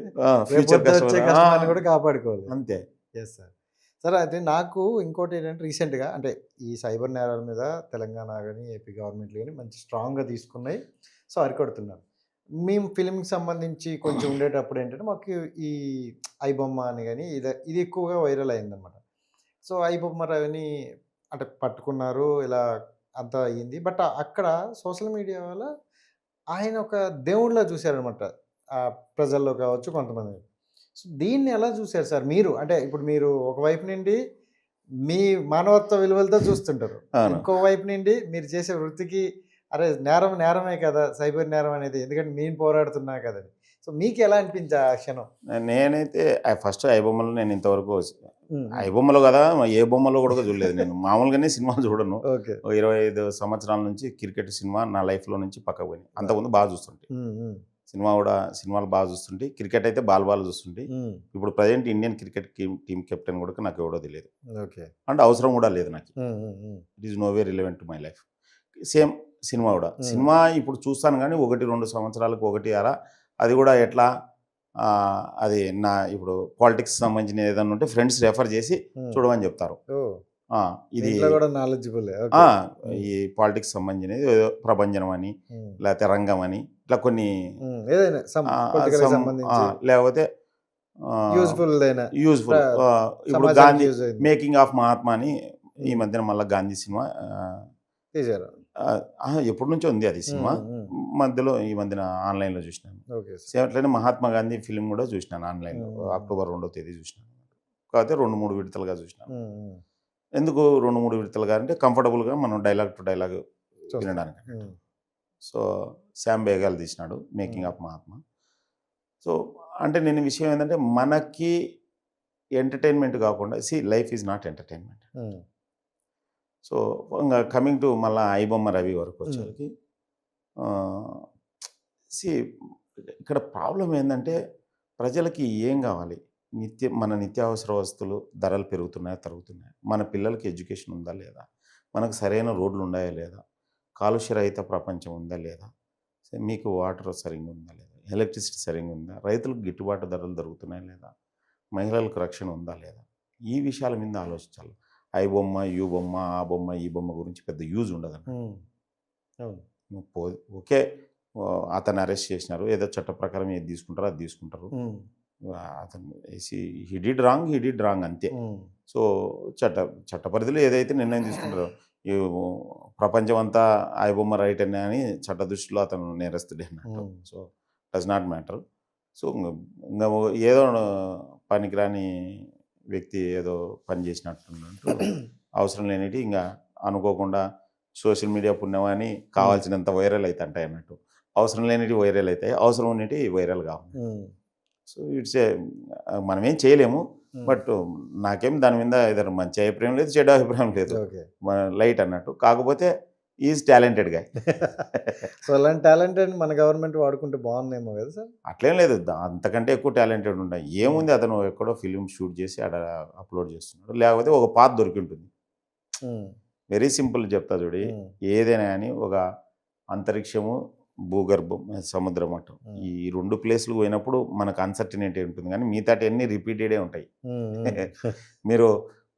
ఫ్యూచర్ కస్టమర్ని కూడా కాపాడుకోవాలి. అంతే. Yes sir. సార్ అయితే నాకు ఇంకోటి ఏంటంటే, రీసెంట్గా అంటే ఈ సైబర్ నేరాల మీద తెలంగాణ కానీ ఏపీ గవర్నమెంట్లు కానీ మంచి స్ట్రాంగ్గా తీసుకున్నాయి. సో అరికడుతున్నారు. మేము ఫిలింకి సంబంధించి కొంచెం ఉండేటప్పుడు ఏంటంటే మాకు ఈ ఐబొమ్మ అని కానీ ఇది ఎక్కువగా వైరల్ అయిందనమాట. సో ఐబొమ్మ రవిని అంటే పట్టుకున్నారు, ఇలా అంతా అయ్యింది. బట్ అక్కడ సోషల్ మీడియా వల్ల ఆయన ఒక దేవుడిలా చూశారనమాట, ప్రజల్లో కావచ్చు కొంతమంది. సో దీన్ని ఎలా చూశారు సార్ మీరు? అంటే ఇప్పుడు మీరు ఒకవైపు నుండి మీ మానవత్వ విలువలతో చూస్తుంటారు, ఇంకో వైపు నుండి మీరు చేసే వృత్తికి అరే నేరమే కదా సైబర్ నేరం అనేది, ఎందుకంటే నేను పోరాడుతున్నా కదని. సో మీకు ఎలా అనిపించే ఆ క్షణం? నేనైతే ఫస్ట్ ఐబొమ్మలో నేను ఇంతవరకు ఐబొమ్మలో కదా, ఏ బొమ్మలో కూడా చూడలేదు. నేను మామూలుగానే సినిమాలు చూడను. 25 సంవత్సరాల నుంచి క్రికెట్ సినిమా నా లైఫ్లో నుంచి పక్కకు పోయింది. అంతకుముందు బాగా చూస్తుంటే సినిమాలు బాగా చూస్తుంటే, క్రికెట్ అయితే బాల్ చూస్తుంటే. ఇప్పుడు present Indian cricket team captain కూడా నాకు ఎవడో తెలియదు, అంటే అవసరం కూడా లేదు నాకు. It is no way relevant to my life. Same cinema కూడా, సినిమా ఇప్పుడు చూస్తాను కానీ 1-2 సంవత్సరాలకు ఒకటి అలా. అది కూడా ఎట్లా, అది నా ఇప్పుడు పాలిటిక్స్ సంబంధించిన ఏదైనా ఉంటే ఫ్రెండ్స్ రెఫర్ చేసి చూడమని చెప్తారు. ఇది ఈ పాలిటిక్స్ సంబంధించినది ఏదో ప్రభంజనం అని, లేకపోతే రంగం అని, ఇట్లా కొన్ని, లేకపోతే యూజ్ఫుల్ ఇప్పుడు గాంధీ మేకింగ్ ఆఫ్ మహాత్మా అని ఈ మధ్యన మళ్ళీ గాంధీ సినిమా తీశారు. ఎప్పటి నుంచో ఉంది అది సినిమా, మధ్యలో ఈ మధ్యన ఆన్లైన్లో చూసినాను. అట్లనే మహాత్మా గాంధీ ఫిలిం కూడా చూసినాను ఆన్లైన్లో, అక్టోబర్ 2వ తేదీ చూసినాను. కాకపోతే 2-3 విడతలుగా చూసినాను. ఎందుకు 2-3 విడతలుగా అంటే కంఫర్టబుల్గా మనం డైలాగ్ టు డైలాగ్ వినడానికి. సో శ్యామ్ బేగాల్ తీసినాడు మేకింగ్ ఆఫ్ మహాత్మా. సో అంటే నేను విషయం ఏంటంటే, మనకి ఎంటర్టైన్మెంట్ కాకుండా, life is not entertainment. So ఇంకా కమింగ్ టు మళ్ళీ ఐబొమ్మ రవి వరకు వచ్చేసరికి, ఇక్కడ ప్రాబ్లం ఏంటంటే, ప్రజలకి ఏం కావాలి? మన నిత్యావసర వస్తువులు ధరలు పెరుగుతున్నాయా, తరుగుతున్నాయా? మన పిల్లలకి ఎడ్యుకేషన్ ఉందా లేదా? మనకు సరైన రోడ్లు ఉన్నాయా లేదా? కాలుష్యరహిత ప్రపంచం ఉందా లేదా? మీకు వాటర్ సరిగ్గా ఉందా లేదా? ఎలక్ట్రిసిటీ సరిగ్గా ఉందా? రైతులకు గిట్టుబాటు ధరలు దొరుకుతున్నాయా లేదా? మహిళలకు రక్షణ ఉందా లేదా? ఈ విషయాల మీద ఆలోచించాలి. ఐ బొమ్మ, యూ బొమ్మ, ఆ బొమ్మ, ఈ బొమ్మ గురించి పెద్ద యూజ్ ఉండదు. ఓకే, అతను అరెస్ట్ చేసినారు, ఏదో చట్ట ప్రకారం ఏది తీసుకుంటారో అది తీసుకుంటారు. అతను హీ డిడ్ రాంగ్ అంతే. సో చట్ట పరిధిలో ఏదైతే నిర్ణయం తీసుకుంటారో, ఈ ప్రపంచం అంతా ఐ బొమ్మ రైట్ అని చట్ట దృష్టిలో అతను నేరస్తుడే అన్నట్టు. So does not matter. So ఇంకా ఏదో పనికిరాని వ్యక్తి ఏదో పని చేసినట్టు అవసరం లేనిటి ఇంకా అనుకోకుండా సోషల్ మీడియా పుణ్యమని కావాల్సినంత వైరల్ అవుతుంటాయి అన్నట్టు. అవసరం లేనివి వైరల్ అవుతాయి, అవసరం ఉన్నవి వైరల్ కావు. సో ఇట్స్ ఏ మనమేం చేయలేము. బట్ నాకేం దాని మీద ఏదైనా మంచి అభిప్రాయం లేదు, చెడు అభిప్రాయం లేదు, మన లైట్ అన్నట్టు. కాకపోతే ఈజ్ టాలెంటెడ్ గా. సో అలాంటి టాలెంటెడ్ మన గవర్నమెంట్ వాడుకుంటే బాగుందేమో కదా సార్. అట్లేం లేదు, అంతకంటే ఎక్కువ టాలెంటెడ్ ఉంటాయి. ఏముంది, అతను ఎక్కడో ఫిలిం షూట్ చేసి అక్కడ అప్లోడ్ చేస్తున్నాడు, లేకపోతే ఒక పాత దొరికి ఉంటుంది. వెరీ సింపుల్ చెప్తా చూడి, ఏదైనా కానీ ఒక అంతరిక్షము, భూగర్భం, సముద్ర మట్టం, ఈ 2 ప్లేస్లు పోయినప్పుడు మనకు అన్సర్టినిటీ ఉంటుంది, కానీ మిగతాటి అన్నీ రిపీటెడే ఉంటాయి. మీరు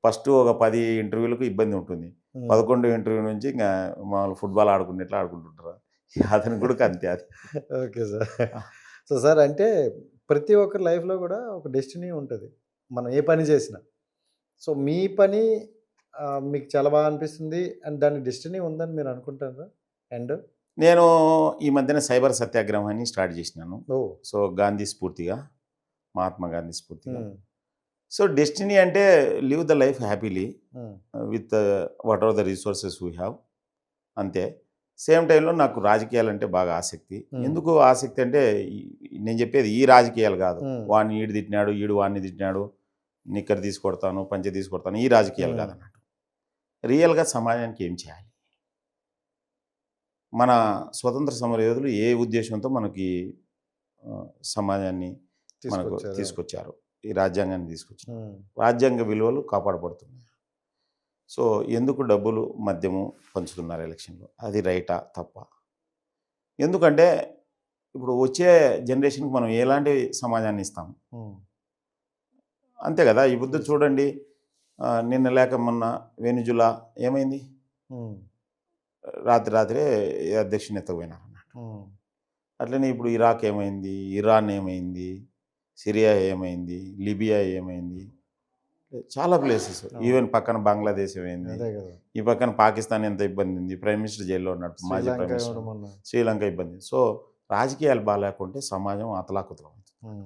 ఫస్ట్ ఒక 10 ఇంటర్వ్యూలకు ఇబ్బంది ఉంటుంది, 11 ఇంటర్వ్యూ నుంచి ఇంకా మామూలు ఫుట్బాల్ ఆడుకునేట్లా ఆడుకుంటుంటారు. అతను కూడా అంతే అది. Okay sir. సో సార్, అంటే ప్రతి ఒక్కరి లైఫ్లో కూడా ఒక డెస్టినీ ఉంటుంది, మనం ఏ పని చేసినా. సో మీ పని మీకు చాలా బాగా అనిపిస్తుంది అండ్ దాని డెస్టినీ ఉందని మీరు అనుకుంటారా? అండ్ నేను ఈ మధ్యన సైబర్ సత్యాగ్రహం అని స్టార్ట్ చేసినాను. సో గాంధీ స్ఫూర్తిగా, మహాత్మా గాంధీ స్ఫూర్తిగా. సో డెస్టినీ అంటే live the life happily with what are the resources we have, అంతే. సేమ్ టైంలో నాకు రాజకీయాలంటే బాగా ఆసక్తి. ఎందుకు ఆసక్తి అంటే నేను చెప్పేది ఈ రాజకీయాలు కాదు, వాడిని ఈడు తిట్టినాడు, ఈడు వాడిని తిట్టినాడు, నిక్కర్ తీసుకొడతాను, పంచె తీసుకొడతాను, ఈ రాజకీయాలు కాదన్నట్టు. రియల్గా సమాజానికి ఏం చేయాలి, మన స్వతంత్ర సమరయోధులు ఏ ఉద్దేశంతో మనకి సమాజాన్ని మనకు తీసుకొచ్చారు, ఈ రాజ్యాంగాన్ని తీసుకొచ్చారు, రాజ్యాంగ విలువలు కాపాడబడుతున్నాయి. సో ఎందుకు డబ్బులు మద్యము పంచుతున్నారు ఎలక్షన్లో, అది రైటా తప్ప? ఎందుకంటే ఇప్పుడు వచ్చే జనరేషన్కి మనం ఎలాంటి సమాజాన్ని ఇస్తాం, అంతే కదా. ఈ బుద్ధి చూడండి, నిన్న లేక మొన్న వెనిజులా ఏమైంది, రాత్రే అధ్యక్షుని ఎత్తకపోయినారు అన్నట్టు. అట్లనే ఇప్పుడు ఇరాక్ ఏమైంది, ఇరాన్ ఏమైంది, సిరియా ఏమైంది, లిబియా ఏమైంది, చాలా ప్లేసెస్, ఈవెన్ పక్కన బంగ్లాదేశ్ ఏమైంది, ఈ పక్కన పాకిస్తాన్ ఎంత ఇబ్బంది ఉంది, ప్రైమ్ మినిస్టర్ జైల్లో ఉన్నట్టు, మాజీ ప్రైమ్ మినిస్టర్, శ్రీలంక ఇబ్బంది. సో రాజకీయాలు బాగాలేకుంటే సమాజం అతలాకుతలం అవుతుంది.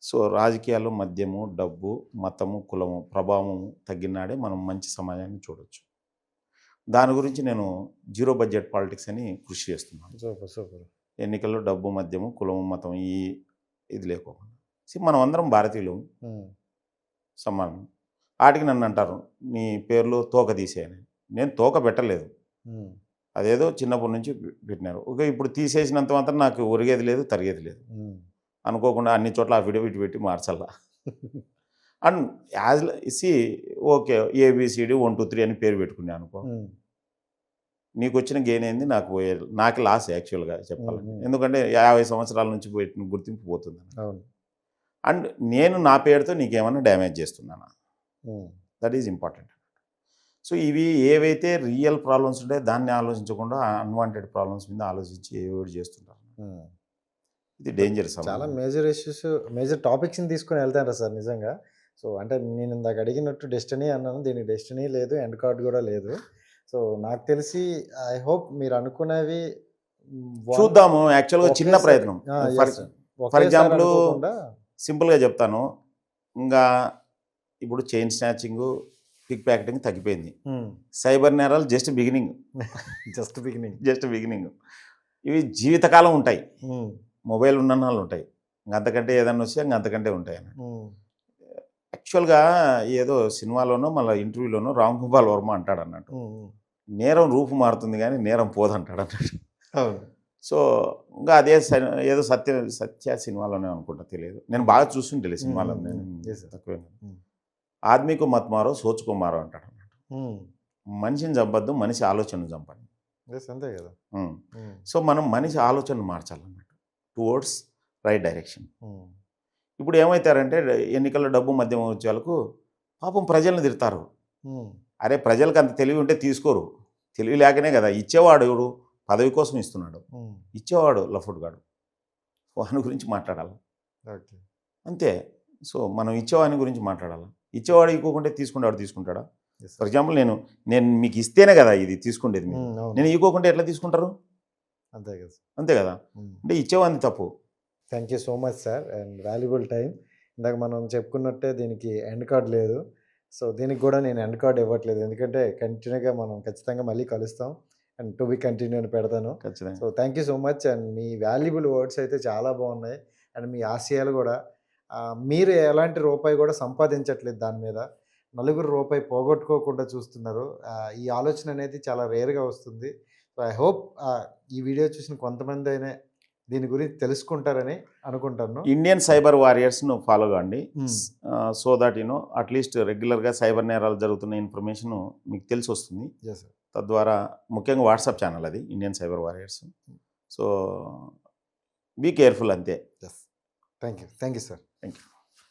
సో రాజకీయాలు, మద్యము, డబ్బు, మతము, కులము ప్రభావం తగ్గినాడే మనం మంచి సమాజాన్ని చూడొచ్చు. దాని గురించి నేను జీరో బడ్జెట్ పాలిటిక్స్ అని కృషి చేస్తున్నాను. సూపర్. ఎన్నికల్లో డబ్బు, మద్యము, కులము, మతం ఇది లేకోకుండా మనం అందరం భారతీయులు, సమానం. వాటికి నన్ను అంటారు నీ పేర్లు తోక తీసేయని. నేను తోక పెట్టలేదు, అదేదో చిన్నప్పటి నుంచి పెట్టినారు. ఓకే, ఇప్పుడు తీసేసినంత మాత్రం నాకు ఒరిగేది లేదు, తరిగేది లేదు. అనుకోకుండా అన్ని చోట్ల అఫిడవిట్ పెట్టి మార్చాలా. అండ్ యాజ్ ఓకే ఏబిసిడి 1 2 3 అని పేరు పెట్టుకున్నాను అనుకో, నీకు వచ్చిన గెయిన్ ఏంది, నాకు లాస్ యాక్చువల్గా చెప్పాలంటే. ఎందుకంటే 50 సంవత్సరాల నుంచి పెట్టిన గుర్తింపు పోతుంది. అండ్ నేను నా పేరుతో నీకేమన్నా డ్యామేజ్ చేస్తున్నానా, దట్ ఈజ్ ఇంపార్టెంట్. సో ఇవి ఏవైతే రియల్ ప్రాబ్లమ్స్ ఉంటాయో దాన్ని ఆలోచించకుండా అన్వాంటెడ్ ప్రాబ్లమ్స్ మీద ఆలోచించి ఏవేవి చేస్తుంటారు. ఇది డేంజరస్. చాలా మేజర్ ఇష్యూస్, మేజర్ టాపిక్స్ని తీసుకొని వెళ్తారా సార్ నిజంగా? సో అంటే నేను ఇందాక అడిగినట్టు డెస్టినీ అన్నాను, దీనికి డెస్టినీ లేదు, ఎండ్ కార్డ్ కూడా లేదు. సో నాకు తెలిసి ఐ హోప్ మీరు అనుకునేవి చూద్దాము. యాక్చువల్గా చిన్న ప్రయత్నం. ఫర్ ఎగ్జాంపుల్ సింపుల్గా చెప్తాను, ఇంకా ఇప్పుడు చైన్ స్నాచింగ్, పిక్ ప్యాకెటింగ్ తగ్గిపోయింది. సైబర్ నేరాలు జస్ట్ బిగినింగ్. ఇవి జీవితకాలం ఉంటాయి. మొబైల్ ఉన్న వాళ్ళు ఉంటాయి, అంతకంటే ఏదన్నా వస్తే అంతకంటే ఉంటాయి అని. యాక్చువల్గా ఏదో సినిమాలోనో మళ్ళీ ఇంటర్వ్యూలోనో రామ్ గోపాల్ వర్మ అంటాడు అన్నట్టు, నేరం రూపు మారుతుంది కానీ నేరం పోదంటాడు అన్నట్టు. సో ఇంకా అదే ఏదో సత్య సినిమాలోనే అనుకుంటా, తెలియదు, నేను బాగా చూస్తుంటే సినిమాలో, నేను తక్కువే. ఆద్మీకు మత్ మారో సోచుకో మారో అంటాడు అన్నట్టు. మనిషిని చంపద్దు, మనిషి ఆలోచనను చంపండి, అంతే కదా. సో మనం మనిషి ఆలోచనను మార్చాలన్నట్టు, టువర్డ్స్ రైట్ డైరెక్షన్. ఇప్పుడు ఏమవుతారంటే ఎన్నికల్లో డబ్బు మద్యం వచ్చే వాళ్ళకు పాపం ప్రజలను తిడతారు. అరే ప్రజలకు అంత తెలివి ఉంటే తీసుకోరు, తెలివి లేకనే కదా ఇచ్చేవాడు. ఎవడు పదవి కోసం ఇస్తున్నాడు, ఇచ్చేవాడు లఫుడ్గాడు, వాని గురించి మాట్లాడాలి అంతే. సో మనం ఇచ్చేవాని గురించి మాట్లాడాలి. ఇచ్చేవాడు ఇవ్వకుంటే తీసుకుంటాడు, తీసుకుంటాడా? ఫర్ ఎగ్జాంపుల్ నేను మీకు ఇస్తేనే కదా ఇది తీసుకుండేది, నేను ఇవ్వకుంటే ఎట్లా తీసుకుంటారు? అంతే కదా. అంటే ఇచ్చేవాడిని తప్పు. Thank you so much sir, and valuable time. ఇందాక మనం చెప్పుకున్నట్టే దీనికి ఎండ్ కార్డ్ లేదు. సో దీనికి కూడా నేను ఎండ్ కార్డ్ ఇవ్వట్లేదు. ఎందుకంటే కంటిన్యూగా మనం ఖచ్చితంగా మళ్ళీ కలుస్తాం. అండ్ టు బి కంటిన్యూ అని పెడతాను. ఖచ్చితంగా. So thank you so much. And me valuable words అయితే చాలా బాగున్నాయి. అండ్ మీ ఆశయాలు కూడా మీరు ఎలాంటి రూపాయి కూడా సంపాదించట్లేదు దాని మీద. నలుగురు రూపాయి పోగొట్టుకోకుండా చూస్తున్నారు. ఈ ఆలోచన అనేది చాలా రేర్గా వస్తుంది. సో ఐ హోప్ ఈ వీడియో చూసిన కొంతమంది అయినా దీని గురించి తెలుసుకుంటారని అనుకుంటాను. ఇండియన్ సైబర్ వారియర్స్ను ఫాలో కాండి. Hmm. సో దట్ అట్లీస్ట్ రెగ్యులర్గా సైబర్ నేరాలు జరుగుతున్న ఇన్ఫర్మేషన్ మీకు తెలిసి వస్తుంది. Yes sir. తద్వారా ముఖ్యంగా వాట్సాప్ ఛానల్ అది Indian cyber warriors. So be careful అంతే. Yes. Thank you sir. Thank you.